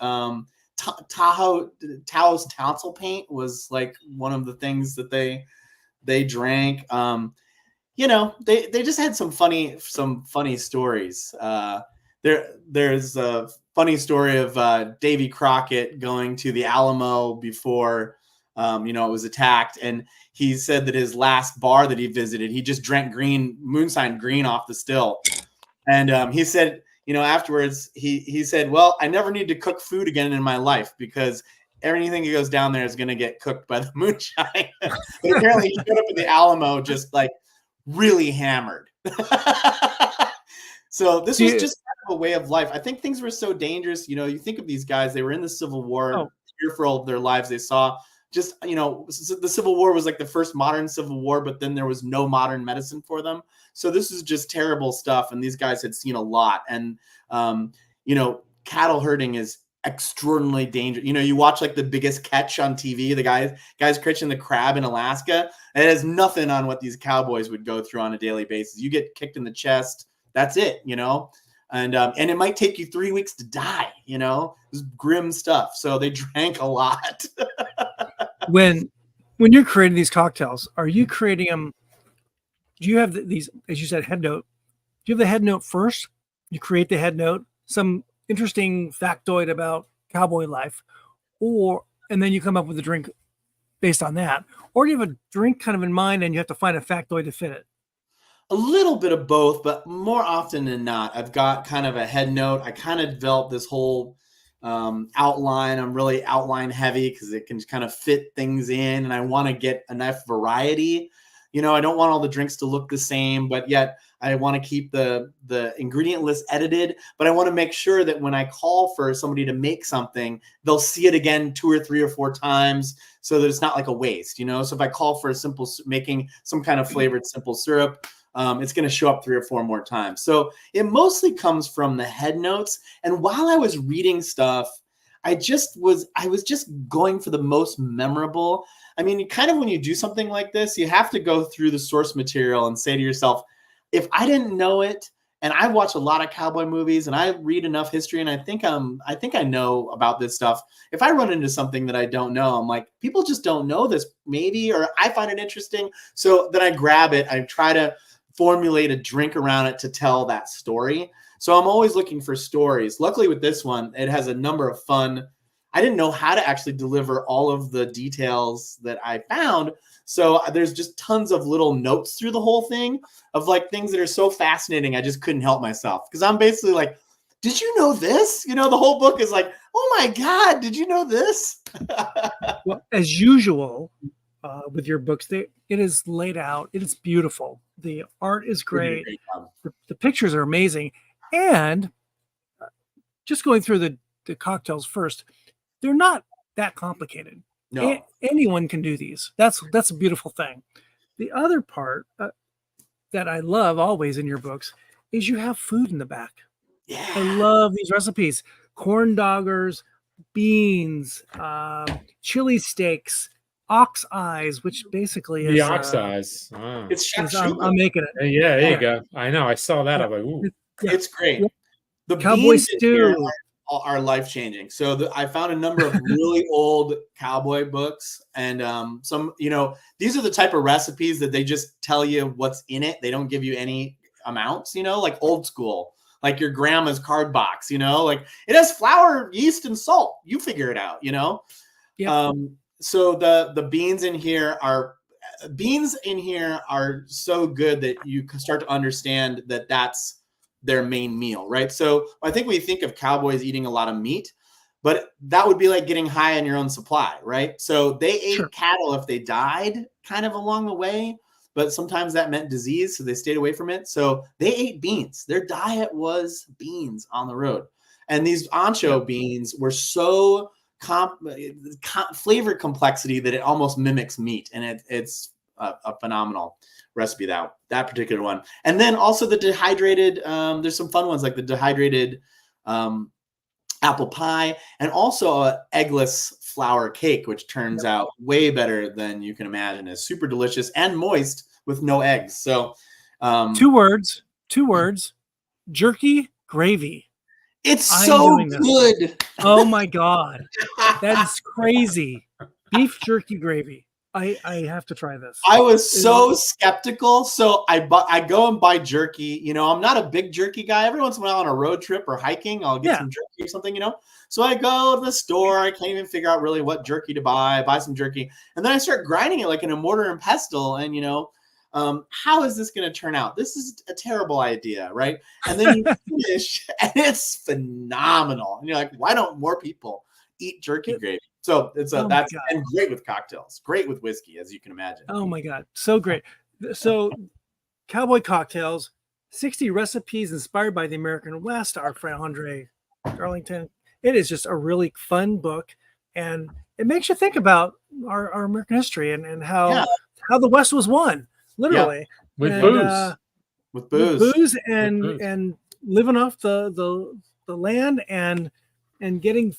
Tahoe's tonsil paint was like one of the things that they drank. They just had some funny stories. There's a funny story of Davy Crockett going to the Alamo before it was attacked, and he said that his last bar that he visited, he just drank moonshine green off the still, and he said, afterwards he said, well, I never need to cook food again in my life because everything that goes down there is going to get cooked by the moonshine. But apparently he showed up at the Alamo just like really hammered. So this was just kind of a way of life. I think things were so dangerous. You think of these guys, they were in the Civil War, fearful of their lives. They saw just, the Civil War was like the first modern Civil War, but then there was no modern medicine for them. So this is just terrible stuff. And these guys had seen a lot. And, cattle herding is extraordinarily dangerous. You watch like The Biggest Catch on TV, the guys catching the crab in Alaska. It has nothing on what these cowboys would go through on a daily basis. You get kicked in the chest. That's it, and it might take you 3 weeks to die, It's grim stuff. So they drank a lot. When you're creating these cocktails, are you creating them? Do you have these, as you said, head note? Do you have the head note first? You create the head note, some interesting factoid about cowboy life, and then you come up with a drink based on that, or do you have a drink kind of in mind and you have to find a factoid to fit it? A little bit of both, but more often than not, I've got kind of a head note. I kind of developed this whole outline. I'm really outline heavy because it can kind of fit things in, and I want to get enough variety. I don't want all the drinks to look the same, but yet I want to keep the ingredient list edited. But I want to make sure that when I call for somebody to make something, they'll see it again 2 or 3 or 4 times, so that it's not like a waste. So if I call for making some kind of flavored simple syrup, it's going to show up 3 or 4 more times. So it mostly comes from the head notes. And while I was reading stuff, I was just going for the most memorable. I mean, kind of when you do something like this, you have to go through the source material and say to yourself, if I didn't know it, and I watch a lot of cowboy movies and I read enough history, and I think I know about this stuff. If I run into something that I don't know, I'm like, people just don't know this maybe, or I find it interesting. So then I grab it. I try to formulate a drink around it to tell that story. So I'm always looking for stories. Luckily with this one, it has a number of fun. I didn't know how to actually deliver all of the details that I found. So there's just tons of little notes through the whole thing of like things that are so fascinating. I just couldn't help myself because I'm basically like, did you know this? The whole book is like, oh my God, did you know this? Well, as usual, with your books, it is laid out. It is beautiful. The art is great. The pictures are amazing. And just going through the cocktails first, they're not that complicated. No. Anyone can do these. That's a beautiful thing. The other part that I love always in your books is you have food in the back. Yeah. I love these recipes. Corn doggers, beans, chili steaks, ox eyes, which basically is The ox eyes. Oh. It's I'm making it. Yeah, there you go. I know. I saw that. I'm like, ooh. It's great. The Cowboy beans stew are life-changing. So I found a number of really old cowboy books, and some, these are the type of recipes that they just tell you what's in it. They don't give you any amounts, like old school, like your grandma's card box, like it has flour, yeast, and salt. You figure it out, Yeah. So the beans in here are so good that you can start to understand that that's their main meal, right? So I think we think of cowboys eating a lot of meat, but that would be like getting high on your own supply, right? So they ate cattle if they died kind of along the way. but sometimes that meant disease, so they stayed away from it. So they ate beans. Their diet was beans on the road. And these ancho beans were so flavor complexity that it almost mimics meat. And it's a phenomenal recipe, that particular one. And then also the dehydrated, there's some fun ones like the dehydrated apple pie, and also a eggless flour cake, which turns out way better than you can imagine. It's super delicious and moist with no eggs. So two words, jerky gravy. It's so good. Oh my God. That is crazy. Beef jerky gravy. I have to try this. I was so skeptical. So I go and buy jerky. You know, I'm not a big jerky guy. Every once in a while on a road trip or hiking, I'll get some jerky or something, you know. So I go to the store. I can't even figure out really what jerky to buy. I buy some jerky. And then I start grinding it like in a mortar and pestle. And, you know, how is this going to turn out? This is a terrible idea, right? And then you finish and it's phenomenal. And you're like, why don't more people eat jerky gravy? So it's that's and great with cocktails, great with whiskey, as you can imagine. Oh my God, so great. So Cowboy Cocktails, 60 recipes inspired by the American West, our friend André Darlington. It is just a really fun book, and it makes you think about our American history and how the West was won, literally. With booze. With booze and living off the land and getting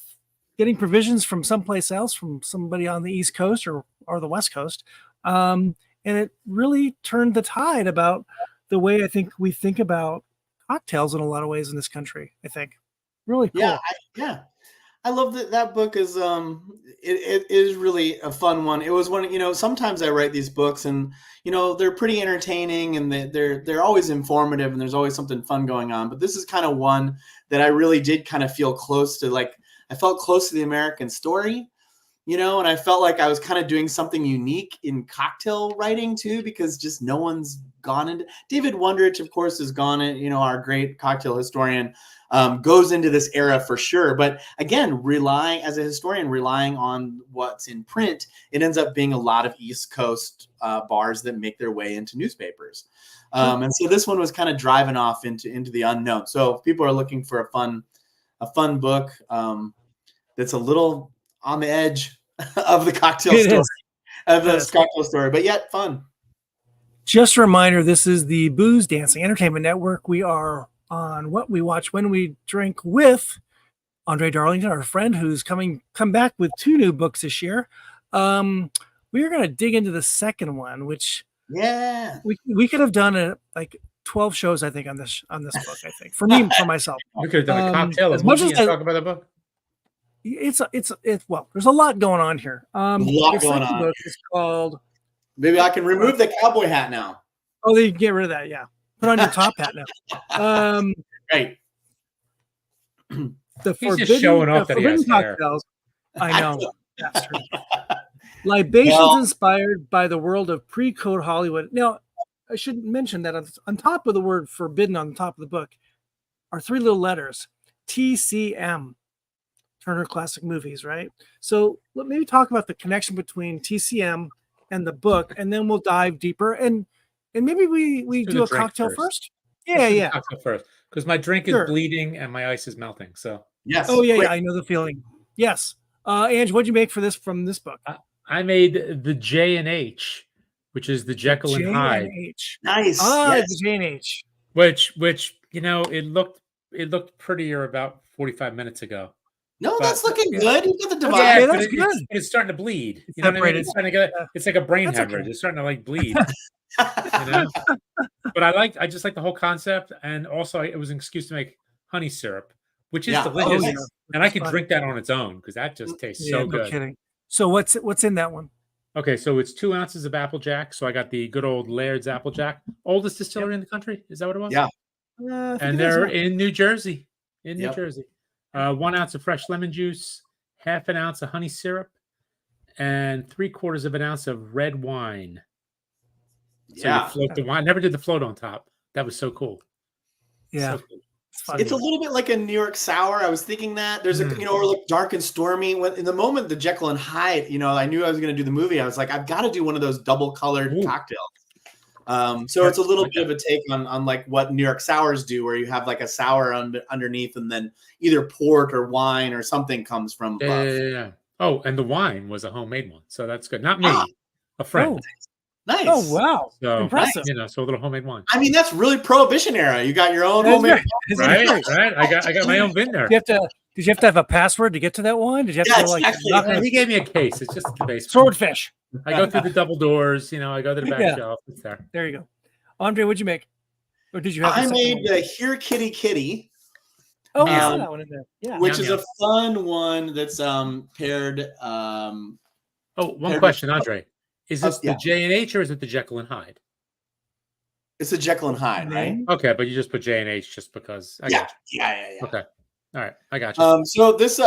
provisions from someplace else, from somebody on the East Coast or the West Coast. And it really turned the tide about the way I think we think about cocktails in a lot of ways in this country, I think. Really cool. I love that book is it is really a fun one. It was one, you know, sometimes I write these books and, you know, they're pretty entertaining and they're always informative and there's always something fun going on. But this is kind of one that I really did kind of feel close to, like, I felt close to the American story, you know, and I felt like I was kind of doing something unique in cocktail writing too, because just no one's gone into. David Wondrich, of course, has gone in, you know, our great cocktail historian, goes into this era for sure. But again, as a historian, relying on what's in print, it ends up being a lot of East Coast bars that make their way into newspapers. And so this one was kind of driving off into the unknown. So if people are looking for a fun book that's a little on the edge of the cocktail story, but yet fun. Just a reminder, this is the BoozeDancing Entertainment Network. We are on What We Watch When We Drink with André Darlington, our friend, who's come back with 2 new books this year. We are going to dig into the second one, which we could have done like 12 shows, I think, on this book. I think for myself, we could have done a cocktail as much as talk about the book. It's well, there's a lot going on here. The second book is called. Maybe I can remove the cowboy hat now. Oh, you can get rid of that. Yeah, put on your top hat now. Right. He's just showing off that he has cocktails. Hair. I know. That's true. Libations inspired by the world of pre-code Hollywood. Now, I should mention that on top of the word forbidden on the top of the book are 3 little letters, TCM, Turner Classic Movies, right? So let me talk about the connection between TCM and the book, and then we'll dive deeper. And maybe we do a cocktail first. Yeah. Cocktail first, because my drink is bleeding and my ice is melting. So yes. Oh yeah, I know the feeling. Yes. Ange, what'd you make from this book? I made the J&H, which is the Jekyll and Hyde. Nice. The J&H. Which you know, it looked prettier about 45 minutes ago. No, that's looking good. You got the divide. Yeah, that's good. It's starting to bleed. You know what I mean? It's starting to it's like a brain hemorrhage. Okay. It's starting to like bleed. You know? But I just like the whole concept, and also it was an excuse to make honey syrup, which is delicious. Oh, yeah. And I could drink that on its own because that just tastes so good. Kidding. So what's in that one? Okay, so it's 2 ounces of Applejack. So I got the good old Laird's Applejack, oldest distillery in the country. Is that what it was? Yeah. And they're in New Jersey. New Jersey. 1 ounce of fresh lemon juice, 1/2 ounce of honey syrup, and 3/4 ounce of red wine. So you float the wine. Never did the float on top. That was so cool. Yeah. So cool. It's a little bit like a New York sour. I was thinking that there's or like dark and stormy. In the moment the Jekyll and Hyde, I knew I was going to do the movie. I was like, I've got to do one of those double colored cocktails. So it's a little bit of a take on like what New York sours do, where you have like a sour underneath, and then either port or wine or something comes from above. Yeah. Oh, and the wine was a homemade one, so that's good. Not me, a friend. Nice. Oh wow! So Impressive. You know, so a little homemade wine. I mean, that's really Prohibition era. You got your own homemade wine. Right. I got my own bin there. Did you have to have a password to get to that wine? Did you have to like actually, he gave me a case. It's just the base. Swordfish. I go through the double doors, you know, I go to the back shelf. It's there. There you go. Andre, what'd you make? Or did you have I made the Here Kitty Kitty. Oh, I saw that one in there. Yeah. Which is a fun one that's paired. One question, Andre. Is this the J&H or is it the Jekyll and Hyde? It's a Jekyll and Hyde, right? Okay, but you just put J&H just because. Yeah. Okay. All right, I got you. So this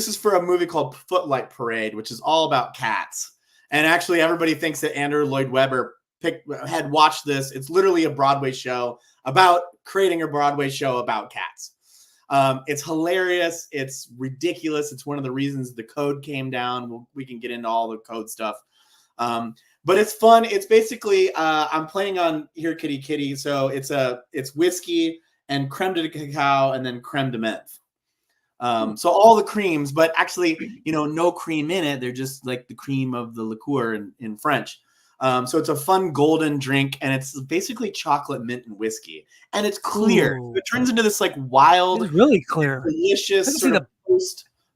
is for a movie called Footlight Parade, which is all about cats. And actually, everybody thinks that Andrew Lloyd Webber had watched this. It's literally a Broadway show about creating a Broadway show about cats. It's hilarious. It's ridiculous. It's one of the reasons the code came down. We can get into all the code stuff. But it's fun. It's basically I'm playing on Here Kitty Kitty. So it's whiskey and creme de cacao and then creme de menthe. So all the creams, but actually, no cream in it. They're just like the cream of the liqueur in French. So it's a fun golden drink, and it's basically chocolate, mint, and whiskey, and it's clear. Ooh. It turns into this like wild, it's really clear, delicious sort of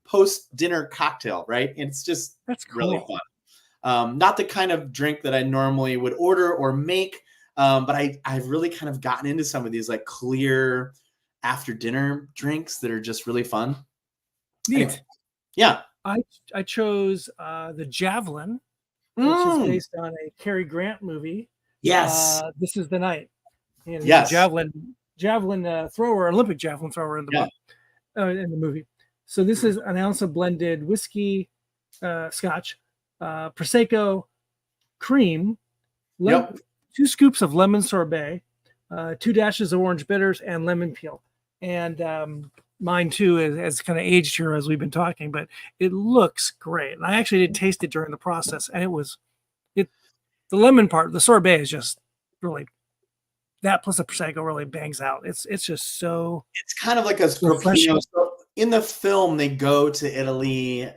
post dinner cocktail, right? And it's just really fun. Not the kind of drink that I normally would order or make, but I've really kind of gotten into some of these like clear after dinner drinks that are just really fun. Neat. Anyway, yeah. I chose the Javelin, which is based on a Cary Grant movie. Yes. This is the Night. And yes. Javelin thrower, Olympic javelin thrower in the book, in the movie. So this is an ounce of blended whiskey, scotch, prosecco, cream, 2 scoops of lemon sorbet, 2 dashes of orange bitters, and lemon peel. And mine too has kind of aged here as we've been talking, but it looks great. And I actually did taste it during the process, and the lemon part, the sorbet is just really, that plus the prosecco really bangs out. It's just so. It's kind of like a scorpino. So in the film, they go to Italy.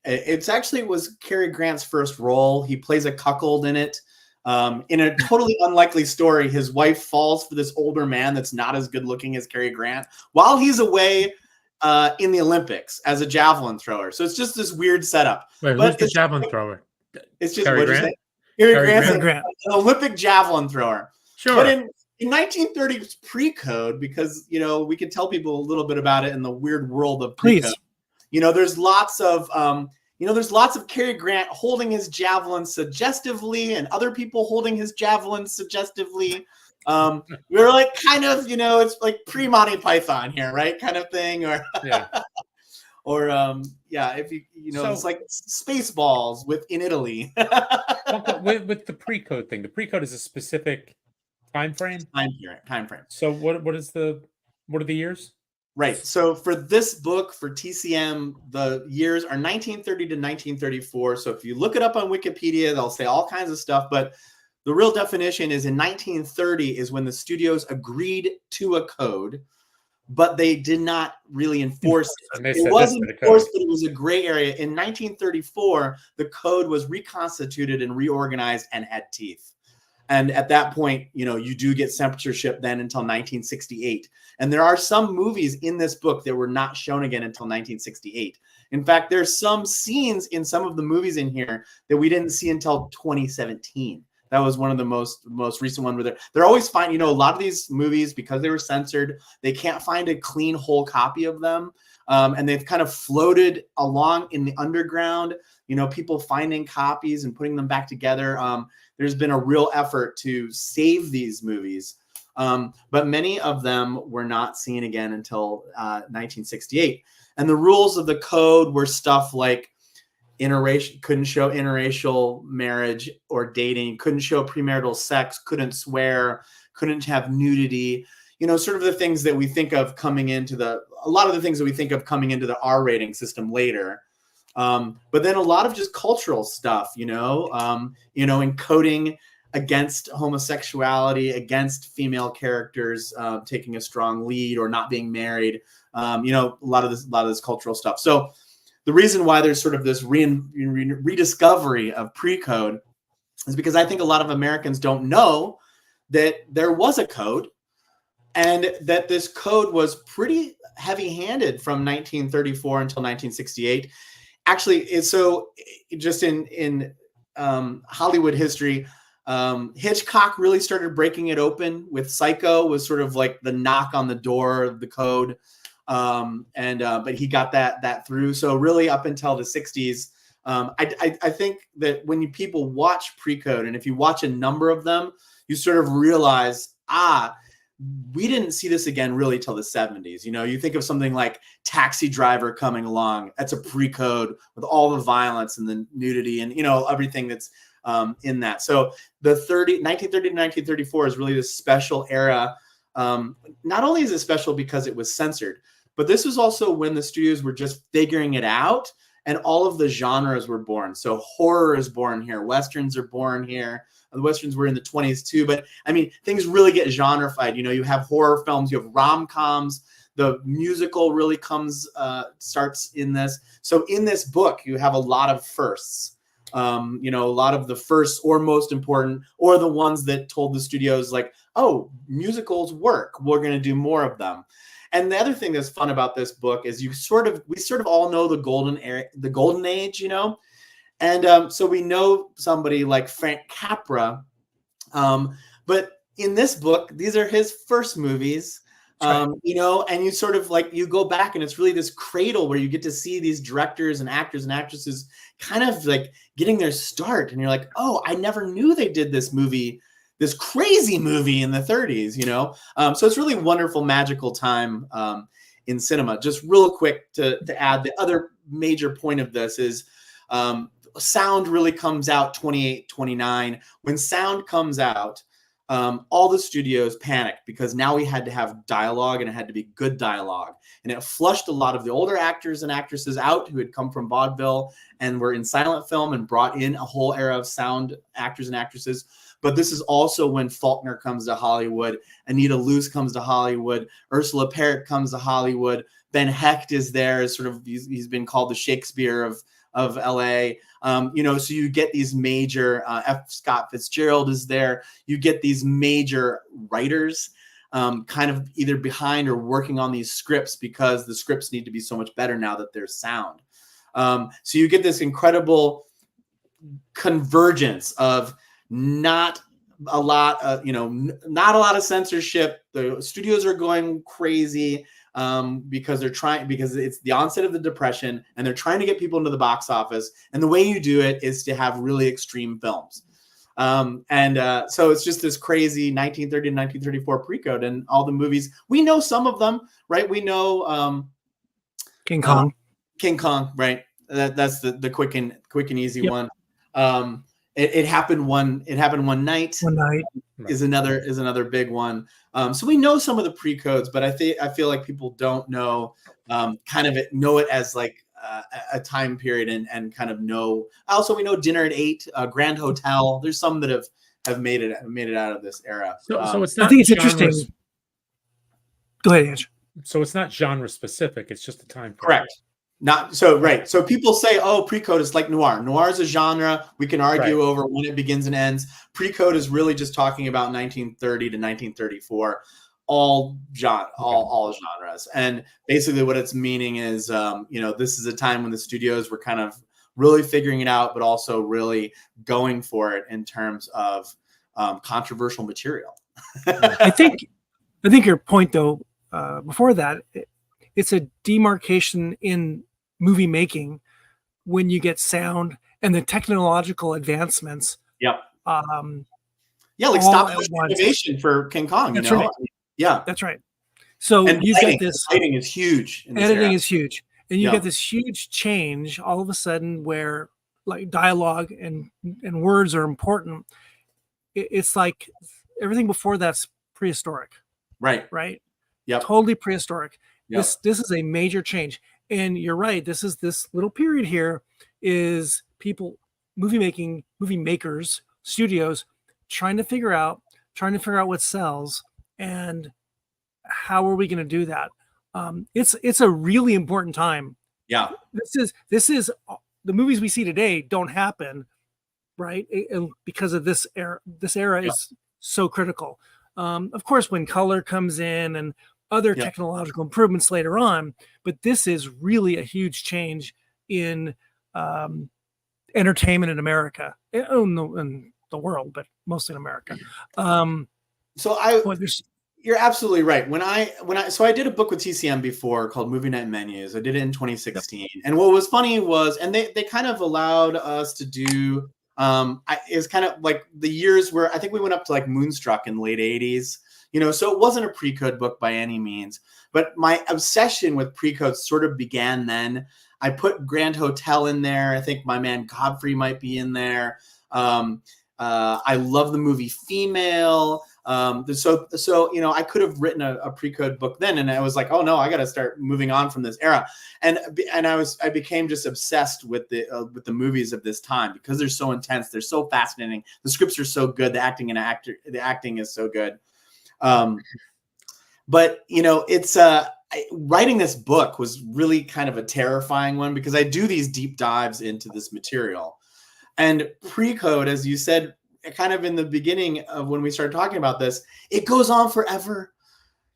It was Cary Grant's first role. He plays a cuckold in it. In a totally unlikely story, his wife falls for this older man that's not as good looking as Cary Grant while he's away in the Olympics as a javelin thrower. So it's just this weird setup. Wait, who's the javelin thrower? It's just Cary Grant? Cary Grant's an Olympic javelin thrower. Sure. But in 1930s pre-code, because we can tell people a little bit about it in the weird world of pre-code. Please. There's lots of Cary Grant holding his javelin suggestively and other people holding his javelin suggestively. We're like kind of, it's like pre-Monty Python here, right? Kind of thing. Or if it's like Spaceballs in Italy. with the pre-code thing. The pre-code is a specific time frame? Time frame. So what are the years? Right. So for this book, for TCM, the years are 1930 to 1934. So if you look it up on Wikipedia, they'll say all kinds of stuff. But the real definition is in 1930 is when the studios agreed to a code, but they did not really enforce it. It was enforced, but it was a gray area. In 1934, the code was reconstituted and reorganized and had teeth. And at that point, you do get censorship then until 1968. And there are some movies in this book that were not shown again until 1968. In fact, there's some scenes in some of the movies in here that we didn't see until 2017. That was one of the most recent one where they're always fine. A lot of these movies, because they were censored, they can't find a clean whole copy of them. And they've kind of floated along in the underground, people finding copies and putting them back together. There's been a real effort to save these movies. But many of them were not seen again until 1968. And the rules of the code were stuff like couldn't show interracial marriage or dating, couldn't show premarital sex, couldn't swear, couldn't have nudity, sort of the things that we think of coming into the R rating system later. But then a lot of just cultural stuff, encoding against homosexuality, against female characters taking a strong lead or not being married. You know, a lot of this cultural stuff. So the reason why there's sort of this rediscovery of pre-code is because I think a lot of Americans don't know that there was a code, and that this code was pretty heavy-handed from 1934 until 1968. Actually, so just in Hollywood history, Hitchcock really started breaking it open with Psycho, was sort of like the knock on the door of the code. But he got that through. So really up until the 60s, I think that when people watch pre-code, and if you watch a number of them, you sort of realize, we didn't see this again really till the 70s. You know, you think of something like Taxi Driver coming along. That's a pre-code with all the violence and the nudity and, you know, everything that's in that. So the 1930 to 1934 is really this special era. Not only is it special because it was censored, but this was also when the studios were just figuring it out and all of the genres were born. So horror is born here. Westerns are born here. The Westerns were in the 20s too, but I mean, things really get genrefied. You know, you have horror films, you have rom-coms, the musical really starts in this. So in this book, you have a lot of firsts, you know, a lot of the firsts or most important, or the ones that told the studios like, oh, musicals work. We're going to do more of them. And the other thing that's fun about this book is we sort of all know the golden age, you know. And so we know somebody like Frank Capra, but in this book, these are his first movies, you know, and you sort of like, you go back and it's really this cradle where you get to see these directors and actors and actresses kind of like getting their start. And you're like, oh, I never knew they did this movie, this crazy movie in the 30s, you know? So it's really wonderful, magical time in cinema. Just real quick to add, the other major point of this is, sound really comes out 28, 29. When sound comes out, all the studios panicked because now we had to have dialogue, and it had to be good dialogue. And it flushed a lot of the older actors and actresses out who had come from vaudeville and were in silent film and brought in a whole era of sound actors and actresses. But this is also when Faulkner comes to Hollywood, Anita Luce comes to Hollywood, Ursula Parrott comes to Hollywood, Ben Hecht is there, as sort of, he's been called the Shakespeare of LA. You know, so you get these major, F. Scott Fitzgerald is there. You get these major writers kind of either behind or working on these scripts because the scripts need to be so much better now that there's sound. So you get this incredible convergence of not a lot of censorship. The studios are going crazy. Because it's the onset of the Depression and they're trying to get people into the box office. And the way you do it is to have really extreme films. So it's just this crazy 1930 to 1934 pre-code, and all the movies. We know some of them, right? We know King Kong. King Kong, right? That's the quick and easy one. It happened one night. One night is another big one. So we know some of the pre-codes, but I feel like people don't know know it as like a time period and kind of know. Also, we know Dinner at 8, Grand Hotel. There's some that have made it out of this era. So it's not. I think it's interesting. Go ahead, Andrew. So it's not genre specific. It's just a time period. Correct. Not so right. So people say, "Oh, pre-code is like noir. Noir is a genre. We can argue over when it begins and ends." Pre-code is really just talking about 1930 to 1934, all genres. And basically, what it's meaning is, this is a time when the studios were kind of really figuring it out, but also really going for it in terms of controversial material. I think your point, though, before that, it's a demarcation in movie making when you get sound and the technological advancements. Like stop motion animation for King Kong. That's right. Yeah, that's right. So you get this. Editing is huge. Editing is huge, and you get this huge change all of a sudden where like dialogue and words are important. It's like everything before that's prehistoric. Right. Yeah. Totally prehistoric. Yep. This is a major change. And you're right. This little period here is movie makers, studios trying to figure out what sells and how are we going to do that. It's a really important time. Yeah. This is the movies we see today don't happen, right? Because of this era. This era is so critical. Of course, when color comes in and other technological improvements later on, but this is really a huge change in entertainment in America, in the world, but mostly in America. You're absolutely right. So I did a book with TCM before called Movie Night Menus. I did it in 2016. And what was funny was, and they kind of allowed us to do, is kind of like the years where I think we went up to like Moonstruck in the late 80s, so it wasn't a pre-code book by any means, but my obsession with pre-code sort of began then. I put Grand Hotel in there. I think My Man Godfrey might be in there. I love the movie Female. So I could have written a pre-code book then, and I was like, oh no, I got to start moving on from this era. And I became just obsessed with the movies of this time because they're so intense, they're so fascinating, the scripts are so good, the acting is so good. But it's writing this book was really kind of a terrifying one because I do these deep dives into this material. And pre-code, as you said, kind of in the beginning of when we started talking about this, it goes on forever.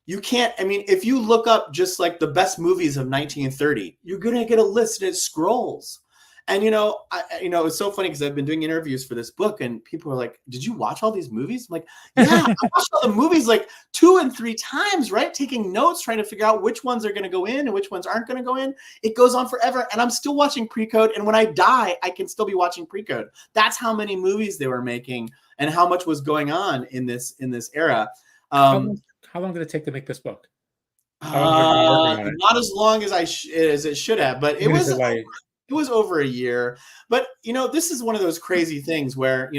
You can't, if you look up just like the best movies of 1930, you're going to get a list and it scrolls. And, it's so funny because I've been doing interviews for this book and people are like, did you watch all these movies? I'm like, yeah, I watched all the movies like 2 and 3 times, right? Taking notes, trying to figure out which ones are going to go in and which ones aren't going to go in. It goes on forever. And I'm still watching pre-code. And when I die, I can still be watching pre-code. That's how many movies they were making and how much was going on in this era. How long did it take to make this book? Not as long as as it should have, but it was over a year. But, this is one of those crazy things where,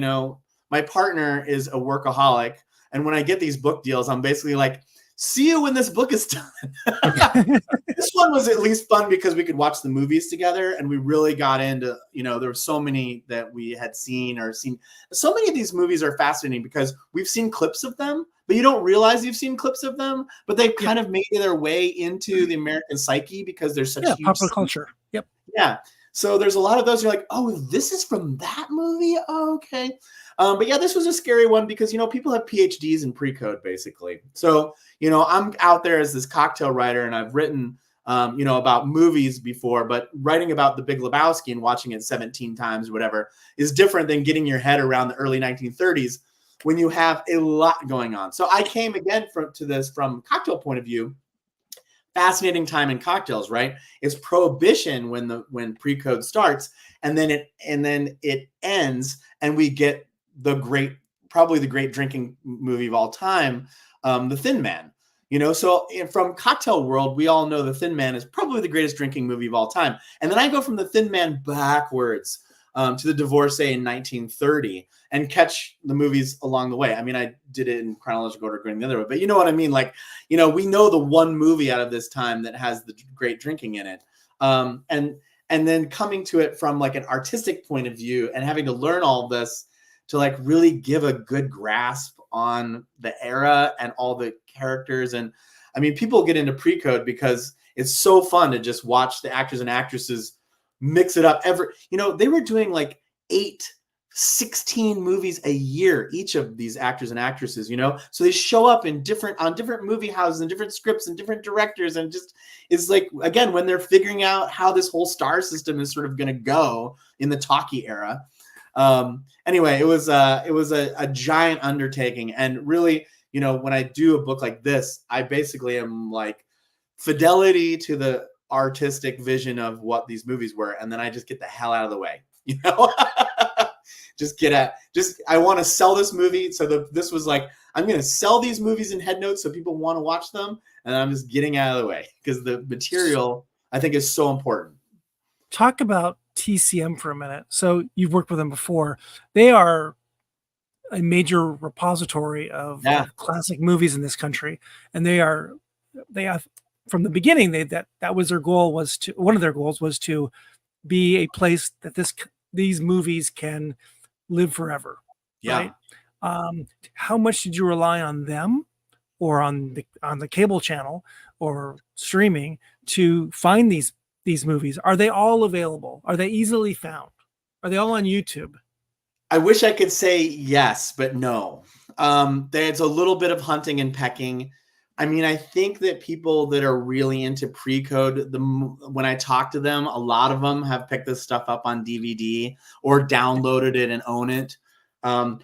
my partner is a workaholic. And when I get these book deals, I'm basically like, see you when this book is done. This one was at least fun because we could watch the movies together. And we really got into, there were so many that we had seen. So many of these movies are fascinating because we've seen clips of them, but you don't realize you've seen clips of them. But they've kind of made their way into the American psyche because they're such huge popular culture. Yep. Yeah. So there's a lot of those. You're like, oh, this is from that movie. Oh, okay. But yeah, this was a scary one because, people have PhDs in pre-code basically. So, I'm out there as this cocktail writer and I've written, about movies before, but writing about The Big Lebowski and watching it 17 times or whatever is different than getting your head around the early 1930s when you have a lot going on. So I came again to this from cocktail point of view. Fascinating time in cocktails, right? It's prohibition when pre-code starts, and then it ends, and we get probably the great drinking movie of all time, The Thin Man. So from cocktail world, we all know The Thin Man is probably the greatest drinking movie of all time. And then I go from The Thin Man backwards to The Divorcee in 1930 and catch the movies along the way. I did it in chronological order going the other way, but you know what I mean? Like, we know the one movie out of this time that has the great drinking in it. And then coming to it from like an artistic point of view and having to learn all this to like really give a good grasp on the era and all the characters. And people get into pre-code because it's so fun to just watch the actors and actresses mix it up. They were doing like 16 movies a year, each of these actors and actresses, so they show up on different movie houses and different scripts and different directors. And just, it's like, again, when they're figuring out how this whole star system is sort of going to go in the talkie era. Anyway, it was a giant undertaking. And really, when I do a book like this, I basically am like fidelity to the artistic vision of what these movies were. And then I just get the hell out of the way, I want to sell this movie. So this was like, I'm going to sell these movies in head notes so people want to watch them. And I'm just getting out of the way because the material I think is so important. Talk about TCM for a minute. So you've worked with them before. They are a major repository of classic movies in this country. And they have, from the beginning, that was their goal, one of their goals was to be a place that these movies can live forever. Yeah. Right? How much did you rely on them or on the cable channel or streaming to find these movies? Are they all available? Are they easily found? Are they all on YouTube? I wish I could say yes, but no. There's a little bit of hunting and pecking. I mean, I think that people that are really into pre-code, when I talk to them, a lot of them have picked this stuff up on DVD or downloaded it and own it,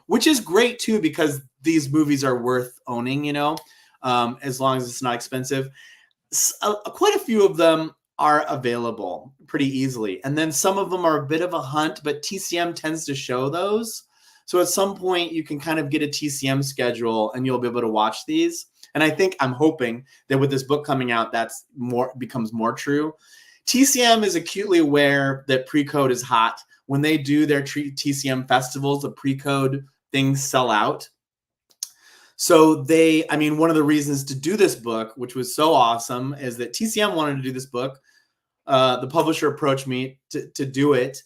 which is great too, because these movies are worth owning, you know, as long as it's not expensive. Quite a few of them are available pretty easily. And then some of them are a bit of a hunt, but TCM tends to show those. So at some point you can kind of get a TCM schedule and you'll be able to watch these. And I'm hoping that with this book coming out, that's becomes more true. TCM is acutely aware that pre-code is hot. When they do their TCM festivals, the pre-code things sell out. So one of the reasons to do this book, which was so awesome, is that TCM wanted to do this book. The publisher approached me to do it,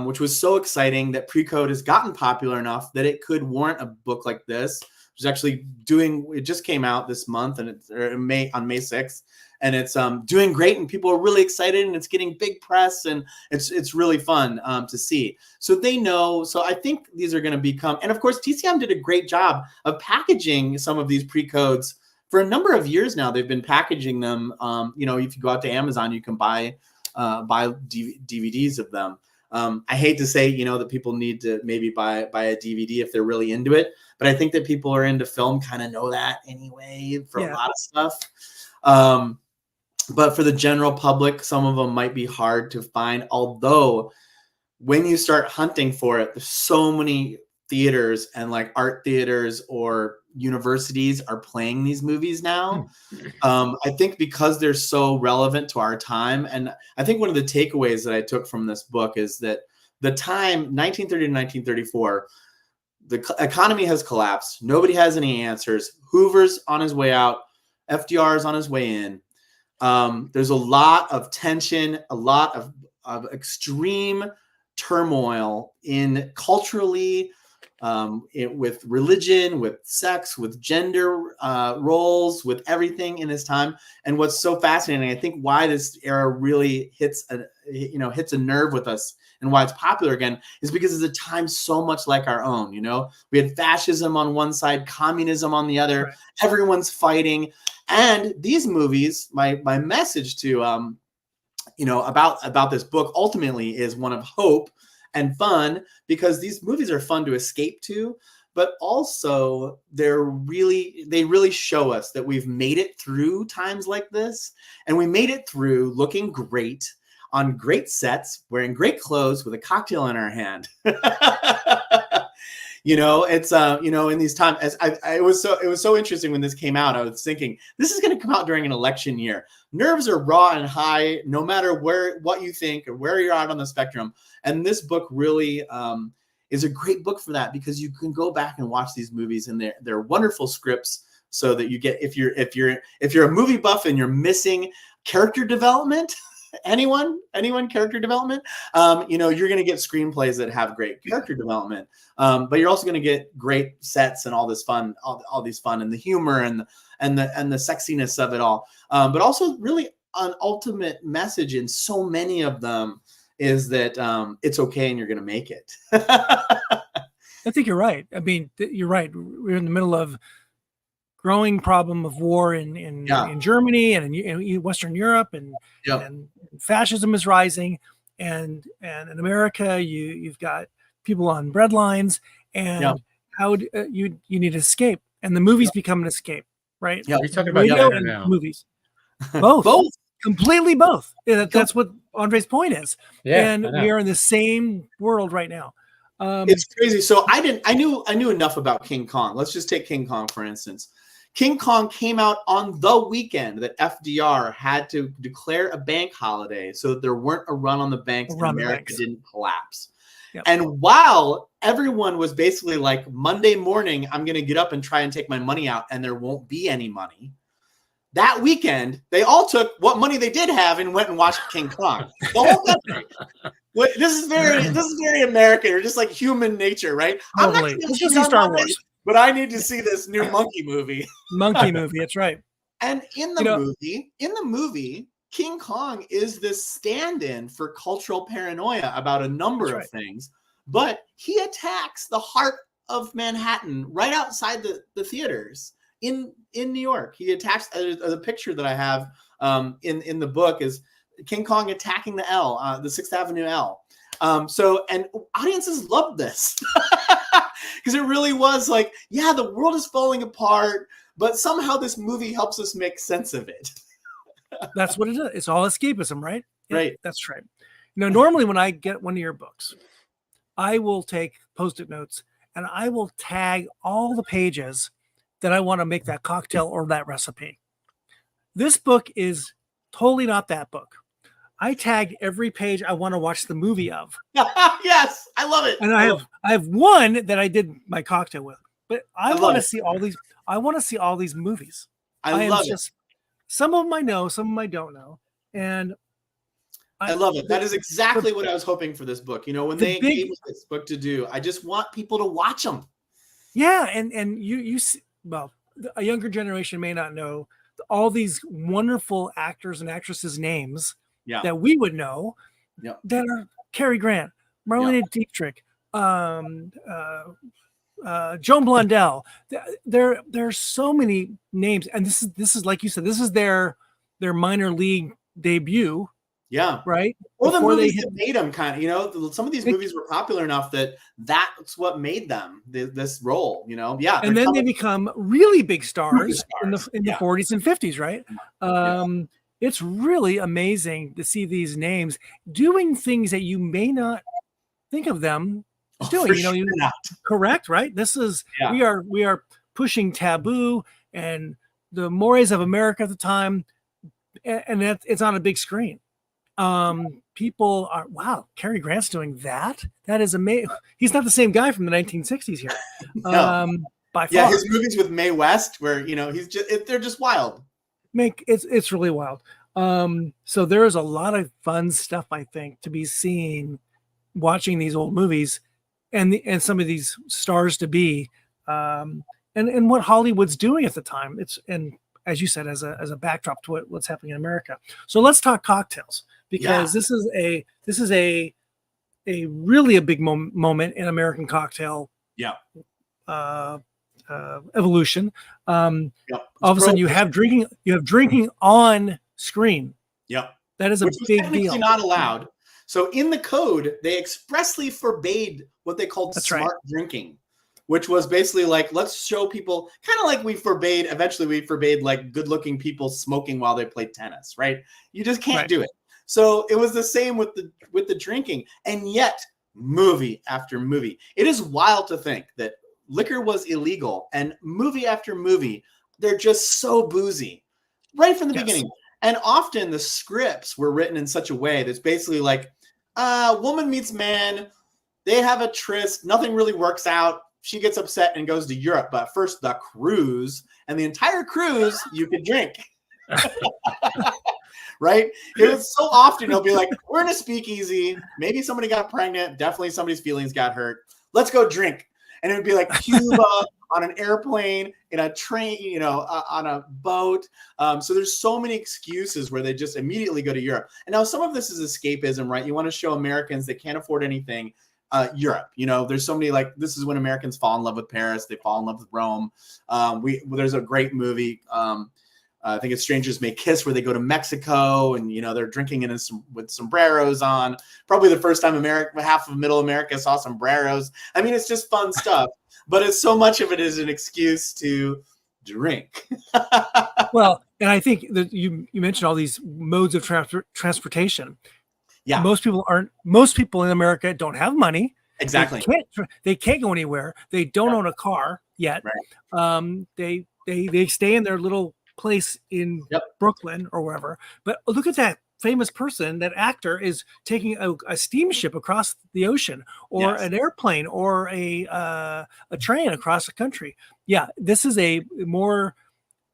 which was so exciting that pre-code has gotten popular enough that it could warrant a book like this. It just came out this month, and it's on May 6th, and it's doing great, and people are really excited, and it's getting big press, and it's really fun to see. So they know. So I think these are going to become, and of course TCM did a great job of packaging some of these pre-codes for a number of years now. They've been packaging them. If you go out to Amazon, you can buy DVDs of them. I hate to say, that people need to maybe buy a DVD if they're really into it, but I think that people are into film kind of know that anyway for a lot of stuff. But for the general public, some of them might be hard to find. Although when you start hunting for it, there's so many theaters and like art theaters or universities are playing these movies now. I think because they're so relevant to our time. And I think one of the takeaways that I took from this book is that the time 1930 to 1934, the economy has collapsed. Nobody has any answers. Hoover's on his way out. FDR is on his way in. There's a lot of tension, a lot of extreme turmoil in culturally, with religion, with sex, with gender roles, with everything in his time. And what's so fascinating, I think why this era really hits a nerve with us and why it's popular again is because it's a time so much like our own. We had fascism on one side, communism on the other, right. Everyone's fighting. And these movies, my message to, about this book ultimately is one of hope and fun, because these movies are fun to escape to, but also they really show us that we've made it through times like this, and we made it through looking great on great sets, wearing great clothes with a cocktail in our hand. It's in these times, it was so interesting when this came out. I was thinking this is going to come out during an election year. Nerves are raw and high, no matter what you think or where you're at on the spectrum. And this book really is a great book for that, because you can go back and watch these movies, and they're wonderful scripts. So that you get, if you're a movie buff and you're missing character development. Anyone character development, you're going to get screenplays that have great character development, but you're also going to get great sets and all this fun, all these fun, and the humor and the sexiness of it all, but also really an ultimate message in so many of them is that it's okay and you're going to make it. I think you're right. I mean, you're right. We're in the middle of growing problem of war in Germany and in Western Europe, and fascism is rising, and in America you've got people on bread lines, and how you need to escape, and the movies become an escape, right? Yeah, you're talking about radio and now. Movies, both, completely both. That's what Andre's point is. And we are in the same world right now. It's crazy. So I knew enough about King Kong. Let's just take King Kong for instance. King Kong came out on the weekend that FDR had to declare a bank holiday so that there weren't a run on the banks and America didn't collapse. Yep. And while everyone was basically like, Monday morning, I'm going to get up and try and take my money out and there won't be any money. that weekend, they all took what money they did have and went and watched King Kong. The whole country. This is very American, or just like human nature, right? Totally. Let's just see Star Wars. But I need to see this new monkey movie. Monkey movie, that's right. And in the movie, King Kong is this stand-in for cultural paranoia about a number of things, but he attacks the heart of Manhattan right outside the theaters in New York. He attacks the picture that I have in the book is King Kong attacking the L, the 6th Avenue L. And audiences loved this because it really was like, yeah, the world is falling apart, but somehow this movie helps us make sense of it. That's what it is. It's all escapism, right? Right. That's right. Normally when I get one of your books, I will take Post-it notes and I will tag all the pages that I want to make that cocktail or that recipe. This book is totally not that book. I tagged every page I want to watch the movie of. Yes, I love it. And I have one that I did my cocktail with, but I want to see all these. I want to see all these movies. I love it. Some of them I know, some of them I don't know, and I love it. That is exactly what I was hoping for this book. When they gave me this book to do, I just want people to watch them. Yeah, and you well, a younger generation may not know all these wonderful actors and actresses' names that we would know that are Cary Grant, Marlene Dietrich, Joan Blondell. There's so many names, and this is like you said, this is their minor league debut. Yeah. Right. Well, the movies that made them kind of, some of these movies were popular enough that's what made them this role, Yeah. And then they become really big stars in the 40s and 50s, right? It's really amazing to see these names doing things that you may not think of them doing. Correct, right? This is we are pushing taboo and the mores of America at the time, and it's on a big screen. People are, wow, Cary Grant's doing that. That is amazing. He's not the same guy from the 1960s here. By far. Yeah, his movies with Mae West, where they're just wild. It's really wild. So there is a lot of fun stuff, I think, to be seen watching these old movies and some of these stars to be, and what Hollywood's doing at the time. And as you said, as a backdrop to what's happening in America. So let's talk cocktails, because this is a really a big moment in American cocktail evolution. All of a sudden you have drinking on screen. That is a big deal. Not allowed. So in the code, they expressly forbade what they called smart drinking, which was basically like, let's show people, kind of like eventually we forbade like good looking people smoking while they played tennis, right? You just can't do it. So it was the same with the drinking. And yet movie after movie, it is wild to think that liquor was illegal, and movie after movie, they're just so boozy right from the beginning. And often the scripts were written in such a way that's basically like, woman meets man, they have a tryst, nothing really works out. She gets upset and goes to Europe, but first the cruise, and the entire cruise you could drink. Right? It was so often it'll be like, we're in a speakeasy, maybe somebody got pregnant, definitely somebody's feelings got hurt. Let's go drink. And it would be like Cuba, on an airplane, in a train, on a boat. So there's so many excuses where they just immediately go to Europe. And now some of this is escapism, right? You want to show Americans that can't afford anything. Europe, there's so many, like, this is when Americans fall in love with Paris. They fall in love with Rome. There's a great movie. I think it's Strangers May Kiss, where they go to Mexico and, they're drinking with sombreros on. Probably the first time half of middle America saw sombreros. I mean, it's just fun stuff, but it's so much of it is an excuse to drink. Well, and I think that you mentioned all these modes of transportation. Yeah. Most people in America don't have money. Exactly. They can't go anywhere. They don't own a car yet. Right. They stay in their little place in Brooklyn or wherever. But look at that famous person, that actor is taking a steamship across the ocean, or an airplane, or a train across the country. Yeah, this is a more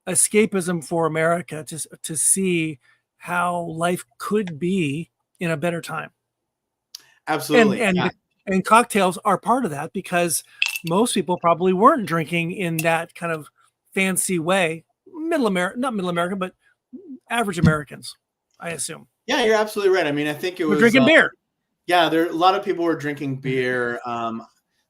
escapism for America to see how life could be in a better time. Absolutely. And cocktails are part of that, because most people probably weren't drinking in that kind of fancy way. Not middle America, but average Americans, I assume. Yeah, you're absolutely right. I mean, I think We're drinking beer. Yeah, a lot of people were drinking beer.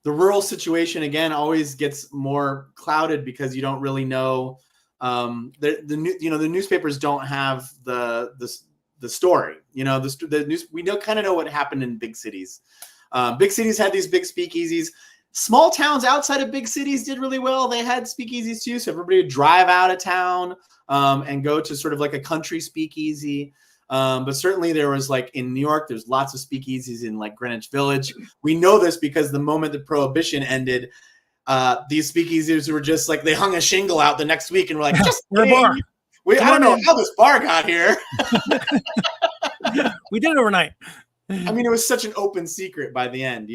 The rural situation, again, always gets more clouded because you don't really know. The newspapers don't have the story. The news. We kind of know what happened in big cities. Big cities had these big speakeasies. Small towns outside of big cities did really well. They had speakeasies too, so everybody would drive out of town and go to sort of like a country speakeasy. But certainly there was, like in New York, there's lots of speakeasies in like Greenwich Village. We know this because the moment that Prohibition ended, these speakeasies were just like, they hung a shingle out the next week and were like, just we're a bar. I don't know how this bar got here. We did it overnight. I mean, it was such an open secret by the end,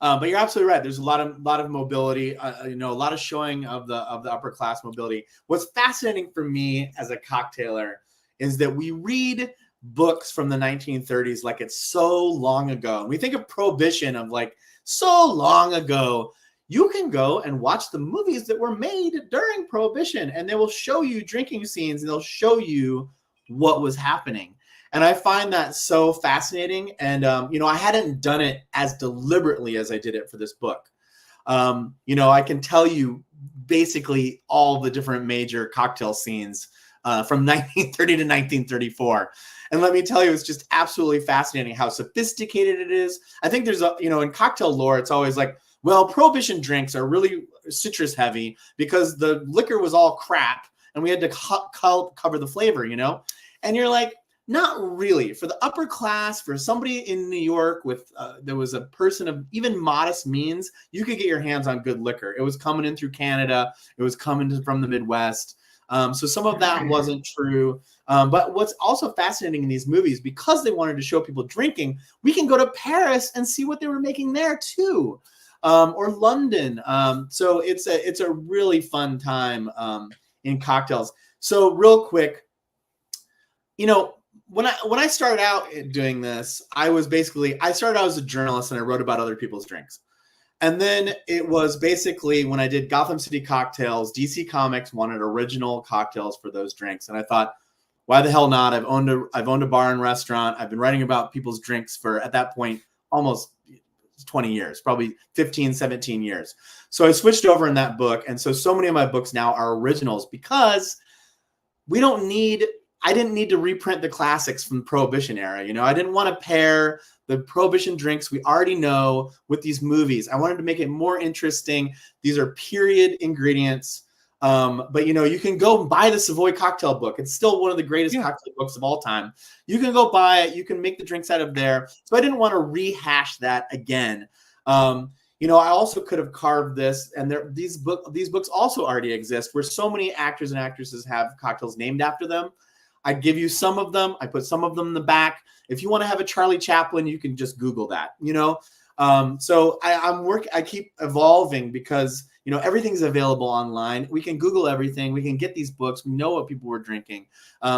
but you're absolutely right. There's a lot of mobility, a lot of showing of the upper class mobility. What's fascinating for me as a cocktailer is that we read books from the 1930s like it's so long ago. And we think of Prohibition of like so long ago. You can go and watch the movies that were made during Prohibition, and they will show you drinking scenes, and they'll show you what was happening. And I find that so fascinating. And, I hadn't done it as deliberately as I did it for this book. I can tell you basically all the different major cocktail scenes from 1930 to 1934. And let me tell you, it's just absolutely fascinating how sophisticated it is. I think there's in cocktail lore, it's always like, well, Prohibition drinks are really citrus heavy because the liquor was all crap and we had to cover the flavor, and you're like, not really. For the upper class, for somebody in New York with, there was a person of even modest means, you could get your hands on good liquor. It was coming in through Canada. It was coming from the Midwest. So some of that wasn't true. But what's also fascinating in these movies, because they wanted to show people drinking, we can go to Paris and see what they were making there too, or London. So it's a really fun time in cocktails. So real quick, when I started out doing this, I started out as a journalist and I wrote about other people's drinks. And then it was basically when I did Gotham City Cocktails, DC Comics wanted original cocktails for those drinks. And I thought, why the hell not? I've owned a bar and restaurant. I've been writing about people's drinks for, at that point, almost 20 years, probably 15, 17 years. So I switched over in that book. And so many of my books now are originals because I didn't need to reprint the classics from the Prohibition era. I didn't want to pair the Prohibition drinks we already know with these movies. I wanted to make it more interesting. These are period ingredients. But you can go buy the Savoy Cocktail book. It's still one of the greatest cocktail books of all time. You can go buy it. You can make the drinks out of there. So I didn't want to rehash that again. I also could have carved this, and these books also already exist, where so many actors and actresses have cocktails named after them. I give you some of them. I put some of them in the back. If you want to have a Charlie Chaplin, you can just Google that, So I keep evolving because, everything's available online. We can Google everything. We can get these books. We know what people were drinking.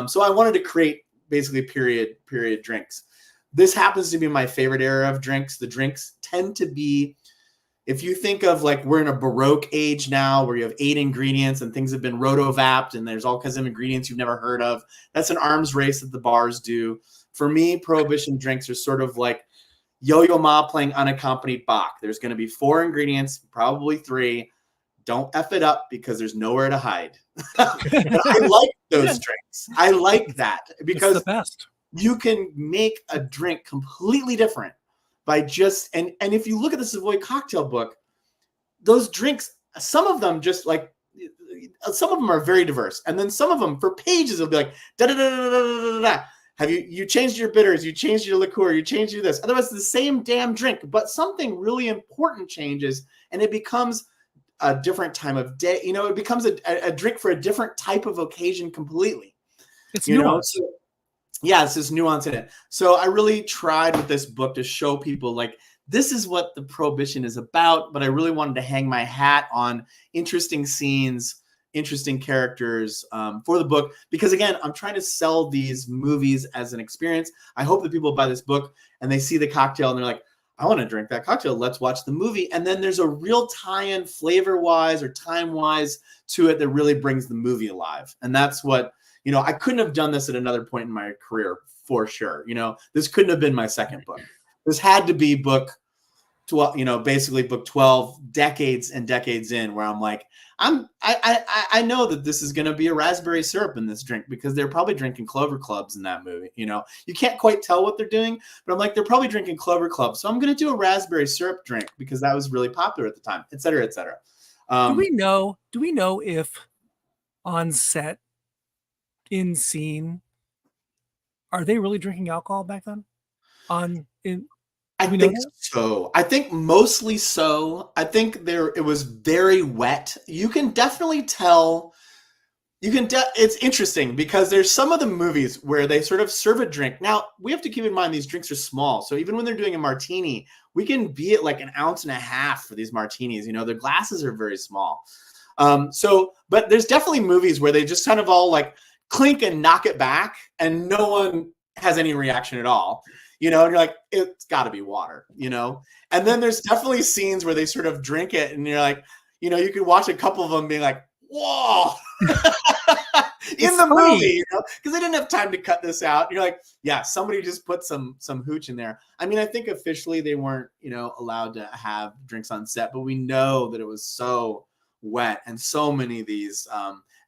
So I wanted to create basically period drinks. This happens to be my favorite era of drinks. The drinks tend to be, if you think of like we're in a Baroque age now where you have 8 ingredients and things have been rotovapped and there's all kinds of ingredients you've never heard of, that's an arms race that the bars do. For me, Prohibition drinks are sort of like Yo-Yo Ma playing unaccompanied Bach. There's going to be 4 ingredients, probably 3. Don't F it up because there's nowhere to hide. I like those drinks. I like that because it's the best. You can make a drink completely different by just, and if you look at the Savoy Cocktail book, those drinks, some of them are very diverse. And then some of them for pages will be like, da da da da da da da. Have you changed your bitters, you changed your liqueur, you changed your this. Otherwise, it's the same damn drink, but something really important changes and it becomes a different time of day. It becomes a drink for a different type of occasion completely. It's nuanced. Yeah, it's this nuance in it. So I really tried with this book to show people like, this is what the Prohibition is about, but I really wanted to hang my hat on interesting scenes interesting characters for the book, because again, I'm trying to sell these movies as an experience. I hope that people buy this book and they see the cocktail and they're like, I want to drink that cocktail. Let's watch the movie. And then there's a real tie-in flavor-wise or time-wise to it that really brings the movie alive. And that's what, you know, I couldn't have done this at another point in my career for sure. You know, this couldn't have been my second book. This had to be book 12, you know, basically book 12, decades and decades in, where I'm like, I know that this is going to be a raspberry syrup in this drink, because they're probably drinking Clover Clubs in that movie. You know, you can't quite tell what they're doing, but I'm like, they're probably drinking Clover Clubs. So I'm going to do a raspberry syrup drink because that was really popular at the time, et cetera, et cetera. Do we know if on set, in scene, are they really drinking alcohol back then? I think so. I think mostly so. I think it was very wet. You can definitely tell. It's interesting because there's some of the movies where they sort of serve a drink. Now, we have to keep in mind these drinks are small. So even when they're doing a martini, we can be at like 1.5 ounces for these martinis. You know, their glasses are very small. But there's definitely movies where they just kind of all like clink and knock it back and no one has any reaction at all. You know, and you're like, it's got to be water, you know? And then there's definitely scenes where they sort of drink it and you're like, you know, you can watch a couple of them being like, whoa, in the movie, you know, because they didn't have time to cut this out. You're like, yeah, somebody just put some hooch in there. I mean, I think officially they weren't, you know, allowed to have drinks on set, but we know that it was so wet and so many of these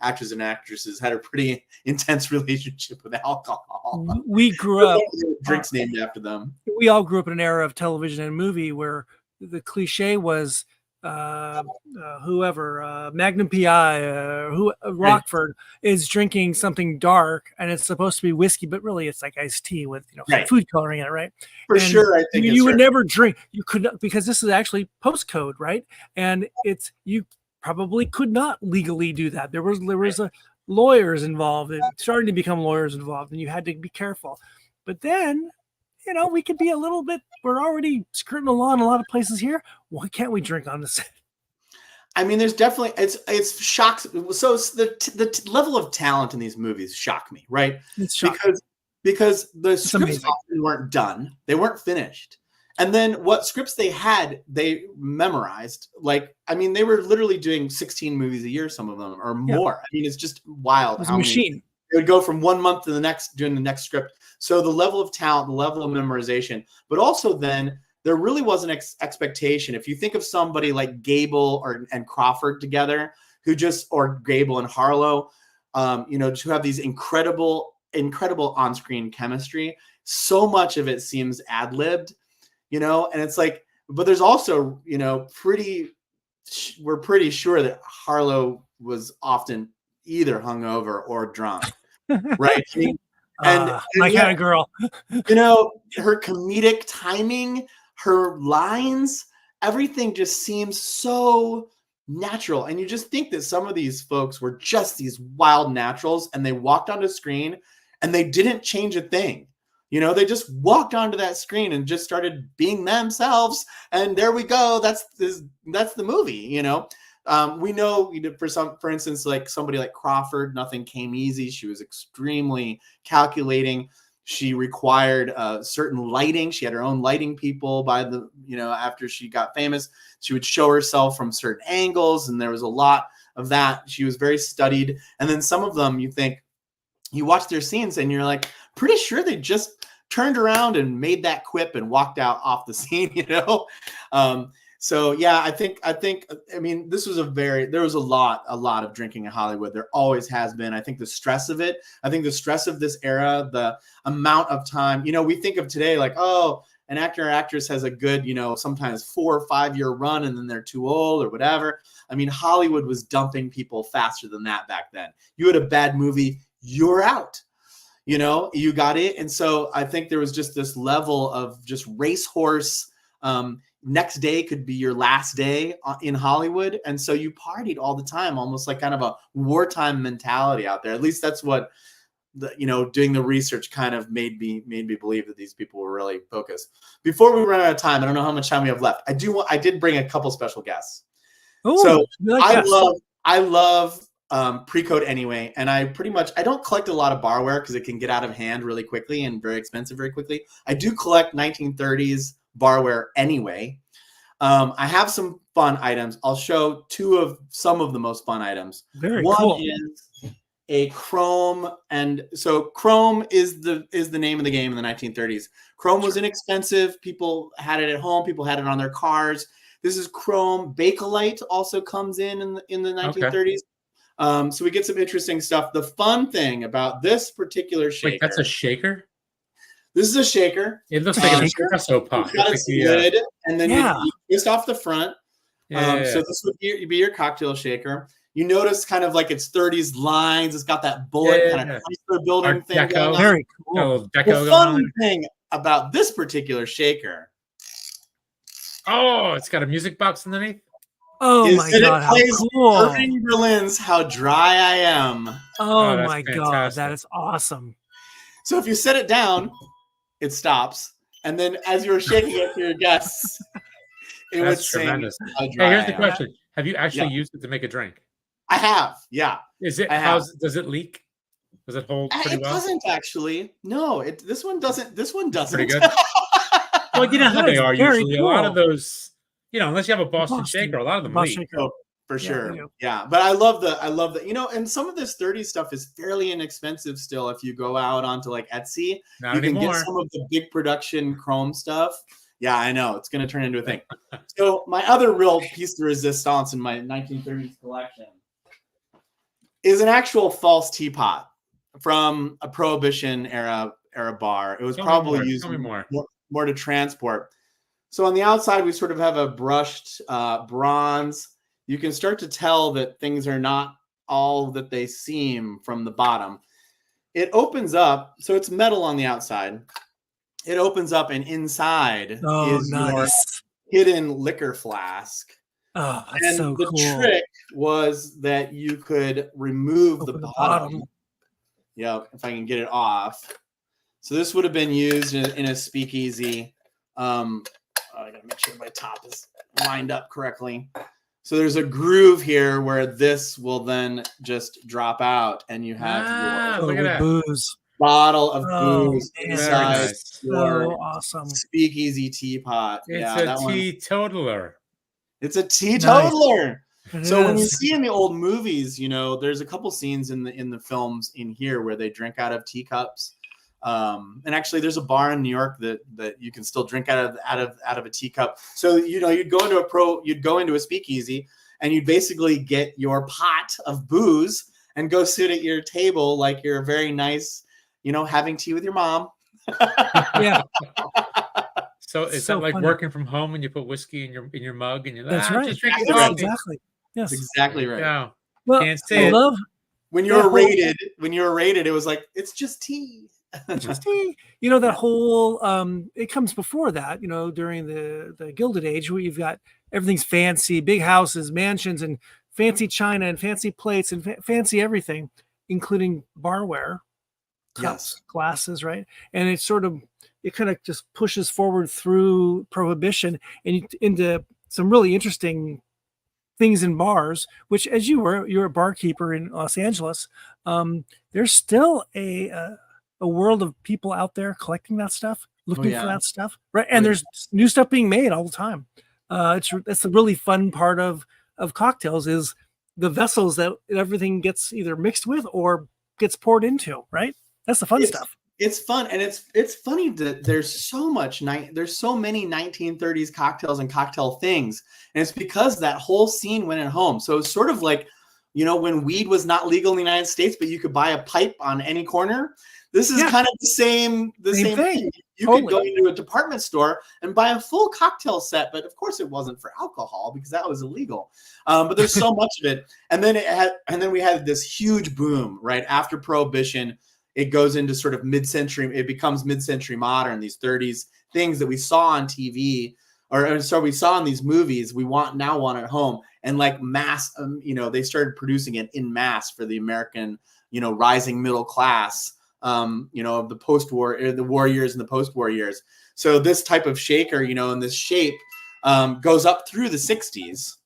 actors and actresses had a pretty intense relationship with alcohol. We grew up drinks named after them. We all grew up in an era of television and movie where the cliche was whoever Magnum PI Rockford is drinking something dark and it's supposed to be whiskey, but really it's like iced tea with, you know, food coloring in it, right? For sure, I think you would never drink. You could not, because this is actually postcode, right? And it's you probably could not legally do that. There was a lawyers involved. It started to become lawyers involved, and you had to be careful. But then, you know, we could be a little bit. We're already skirting the law in a lot of places here. Why can't we drink on the set? I mean, there's definitely it's shocks. So it's the level of talent in these movies shock me, right? It's shocking. Because the scripts often weren't done, they weren't finished. And then what scripts they had, they memorized. Like, I mean, they were literally doing 16 movies a year, some of them, or more. I mean, it's just wild. It was a machine. It would go from 1 month to the next, doing the next script. So the level of talent, the level of memorization, but also then there really was an expectation. If you think of somebody like Gable and Crawford together, or Gable and Harlow, you know, to have these incredible on-screen chemistry, so much of it seems ad-libbed. You know, and it's like, but there's also, you know, we're pretty sure that Harlow was often either hungover or drunk, right? And my kind of girl. You know, her comedic timing, her lines, everything just seems so natural. And you just think that some of these folks were just these wild naturals and they walked onto screen and they didn't change a thing. You know, they just walked onto that screen and just started being themselves. And there we go. That's the movie, you know. We know, you know, for instance, like somebody like Crawford, nothing came easy. She was extremely calculating. She required certain lighting. She had her own lighting people after she got famous. She would show herself from certain angles. And there was a lot of that. She was very studied. And then some of them, you watch their scenes and you're like, pretty sure they just turned around and made that quip and walked out off the scene, you know? So yeah, I mean, there was a lot of drinking in Hollywood. There always has been. I think the stress of this era, the amount of time, you know, we think of today, like, oh, an actor or actress has a good, you know, sometimes 4 or 5 year run and then they're too old or whatever. I mean, Hollywood was dumping people faster than that back then. You had a bad movie, you're out. You know, you got it. And so I think there was just this level of just racehorse. Next day could be your last day in Hollywood. And so you partied all the time, almost like kind of a wartime mentality out there. At least that's what, doing the research kind of made me believe that these people were really focused. Before we run out of time, I don't know how much time we have left. I did bring a couple special guests. Ooh, so like I love pre-code anyway, and I don't collect a lot of barware because it can get out of hand really quickly and very expensive very quickly. I do collect 1930s barware anyway. I have some fun items. I'll show some of the most fun items. Very One cool. is a chrome, and so chrome is the name of the game in the 1930s. Chrome was inexpensive. People had it at home. People had it on their cars. This is chrome. Bakelite also comes in the 1930s. Okay. So we get some interesting stuff. The fun thing about this particular shaker. Wait, that's a shaker? This is a shaker. It looks like an espresso pot. It's got its lid, and then you twist off the front. Yeah. So this would be your cocktail shaker. You notice kind of like its 30s lines. It's got that bullet kind of Chrysler building thing going on. Very cool. The fun thing about this particular shaker. Oh, it's got a music box underneath. Oh my God, how cool. Irving Berlin's How Dry I Am. Oh my God, that is awesome. So if you set it down, it stops. And then as you were shaking it for your guests, it would sing. Tremendous. Hey, here's the question. Have you actually used it to make a drink? I have, yeah. Is it? Does it leak? Does it hold pretty well? It doesn't actually. No, this one doesn't. This one doesn't. Pretty good. Well, you know how they are usually. Cool. A lot of those, unless you have a Boston shaker, a lot of them leak. Oh, for sure. Yeah, but I love the, and some of this 30s stuff is fairly inexpensive still. If you go out onto like Etsy, you can get some of the big production chrome stuff. Yeah, I know. It's going to turn into a thing. So my other real piece de resistance in my 1930s collection is an actual false teapot from a Prohibition era bar. It was probably used more to transport. So on the outside, we sort of have a brushed bronze. You can start to tell that things are not all that they seem from the bottom. It opens up, so it's metal on the outside. It opens up, and inside is your hidden liquor flask. Oh, that's so cool. The trick was that you could remove the bottom. Yeah, if I can get it off. So this would have been used in a speakeasy. I gotta make sure my top is lined up correctly. So there's a groove here where this will then just drop out, and you have your booze. Bottle of booze inside your awesome speakeasy teapot. It's a teetotaler. It's a teetotaler. Nice. So when you see in the old movies, there's a couple scenes in the films in here where they drink out of teacups. And actually, there's a bar in New York that you can still drink out of a teacup. So you'd go into a speakeasy, and you'd basically get your pot of booze and go sit at your table like you're very nice, having tea with your mom. Yeah. So is that like working from home when you put whiskey in your mug and you're like, that's right. Just drink Exactly. Yes. That's exactly right. Yeah. Well, can't say it. When you were rated, it was like, it's just tea. Just tea. That whole it comes before that, during the Gilded Age, where you've got everything's fancy, big houses, mansions, and fancy china and fancy plates and fancy everything, including barware, cups, glasses, right? And it kind of just pushes forward through Prohibition and into some really interesting things in bars, which, as you're a barkeeper in Los Angeles, there's still a world of people out there collecting that stuff, looking for that stuff, right? And there's new stuff being made all the time. That's the really fun part of cocktails, is the vessels that everything gets either mixed with or gets poured into, right? That's the fun stuff. It's fun, and it's funny that there's so many 1930s cocktails and cocktail things, and it's because that whole scene went at home. So it's sort of like, when weed was not legal in the United States, but you could buy a pipe on any corner. This is kind of the same thing. You could go into a department store and buy a full cocktail set, but of course it wasn't for alcohol because that was illegal. But there's so much of it, and then we had this huge boom right after Prohibition. It goes into sort of mid-century. It becomes mid-century modern. These 30s things that we saw on TV, we saw in these movies, we now want at home, and like mass. They started producing it in mass for the American, rising middle class. Of the post-war, the war years and the post-war years. So this type of shaker, in this shape, goes up through the 60s.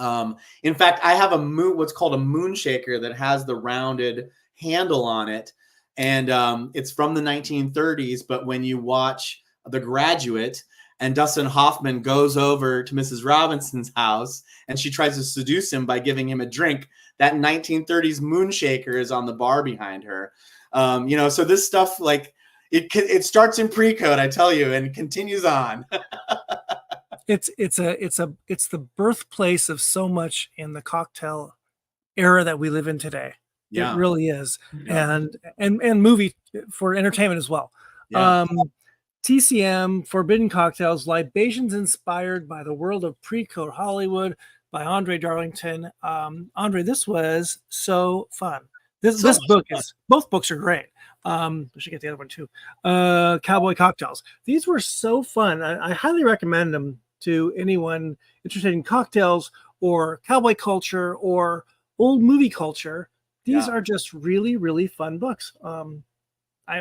In fact, I have what's called a moon shaker that has the rounded handle on it. And it's from the 1930s. But when you watch The Graduate and Dustin Hoffman goes over to Mrs. Robinson's house and she tries to seduce him by giving him a drink, that 1930s moon shaker is on the bar behind her. So this stuff, like, it starts in pre-code, I tell you, and continues on. It's the birthplace of so much in the cocktail era that we live in today. Yeah. It really is. Yeah. And movie for entertainment as well. Yeah. TCM, Forbidden Cocktails, libations inspired by the world of pre-code Hollywood by André Darlington. André, this was so fun. This book is, both books are great. I should get the other one too. Cowboy Cocktails. These were so fun. I highly recommend them to anyone interested in cocktails or cowboy culture or old movie culture. These are just really, really fun books.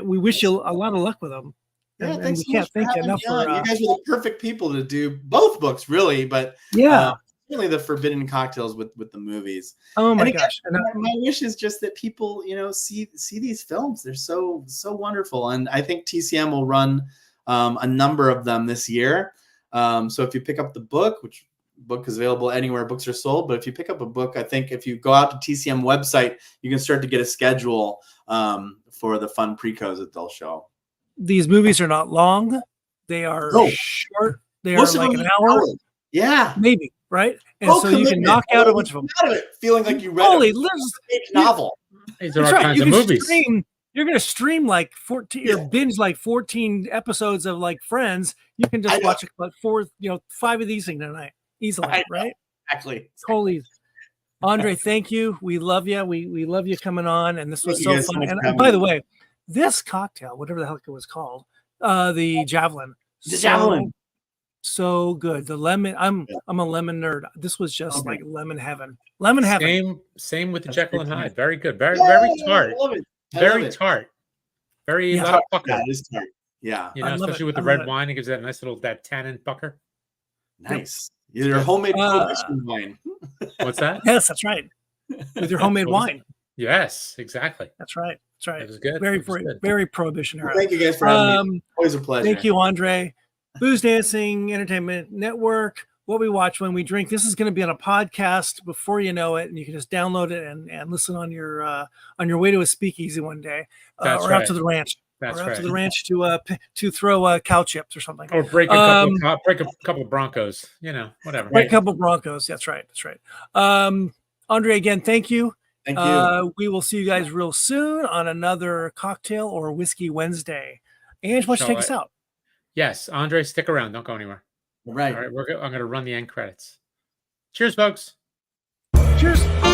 We wish you a lot of luck with them. Yeah, and thanks we can't thank you enough for you guys are the perfect people to do both books, really. But certainly the Forbidden Cocktails with the movies. Oh my gosh! My wish is just that people, see these films. They're so wonderful, and I think TCM will run a number of them this year. So if you pick up the book, which book is available anywhere books are sold, but if you pick up a book, I think if you go out to TCM website, you can start to get a schedule for the fun pre-codes that they'll show. These movies are not long; they are short. They are like an hour. Yeah, maybe, right? And so you can knock out a bunch of them. Out of it, feeling like you read a novel. These are all kinds of movies. You're going to stream like 14 or binge like 14 episodes of like Friends. You can just watch about 5 of these things tonight easily, right? Exactly. Totally. André, thank you. We love you. We love you coming on, and this was so fun. And by the way, this cocktail, whatever the heck it was called, the Javelin. Javelin. So good. The lemon. I'm a lemon nerd. This was just like lemon heaven. Lemon heaven. Same with the Jekyll and Hyde. Very good. Very tart. I love it. Very tart. Very tart. Yeah. Especially with the red wine, it gives that nice little tannin pucker. Nice. Your homemade prohibition wine. What's that? Yes, that's right. With your homemade wine. Yes, exactly. That's right. That's right. It was good. Very prohibition era. Well, thank you guys for having me. Always a pleasure. Thank you, André. BoozeDancing Entertainment Network. What we watch when we drink. This is going to be on a podcast before you know it, and you can just download it and listen on your way to a speakeasy one day, or out to the ranch. Out to the ranch to throw cow chips or something, or break a couple of Broncos. Whatever. Break a couple of Broncos. That's right. André, again, thank you. Thank you. We will see you guys real soon on another cocktail or whiskey Wednesday. Ange, why don't you take us out? Yes, André, stick around. Don't go anywhere. Right. All right. I'm going to run the end credits. Cheers, folks. Cheers.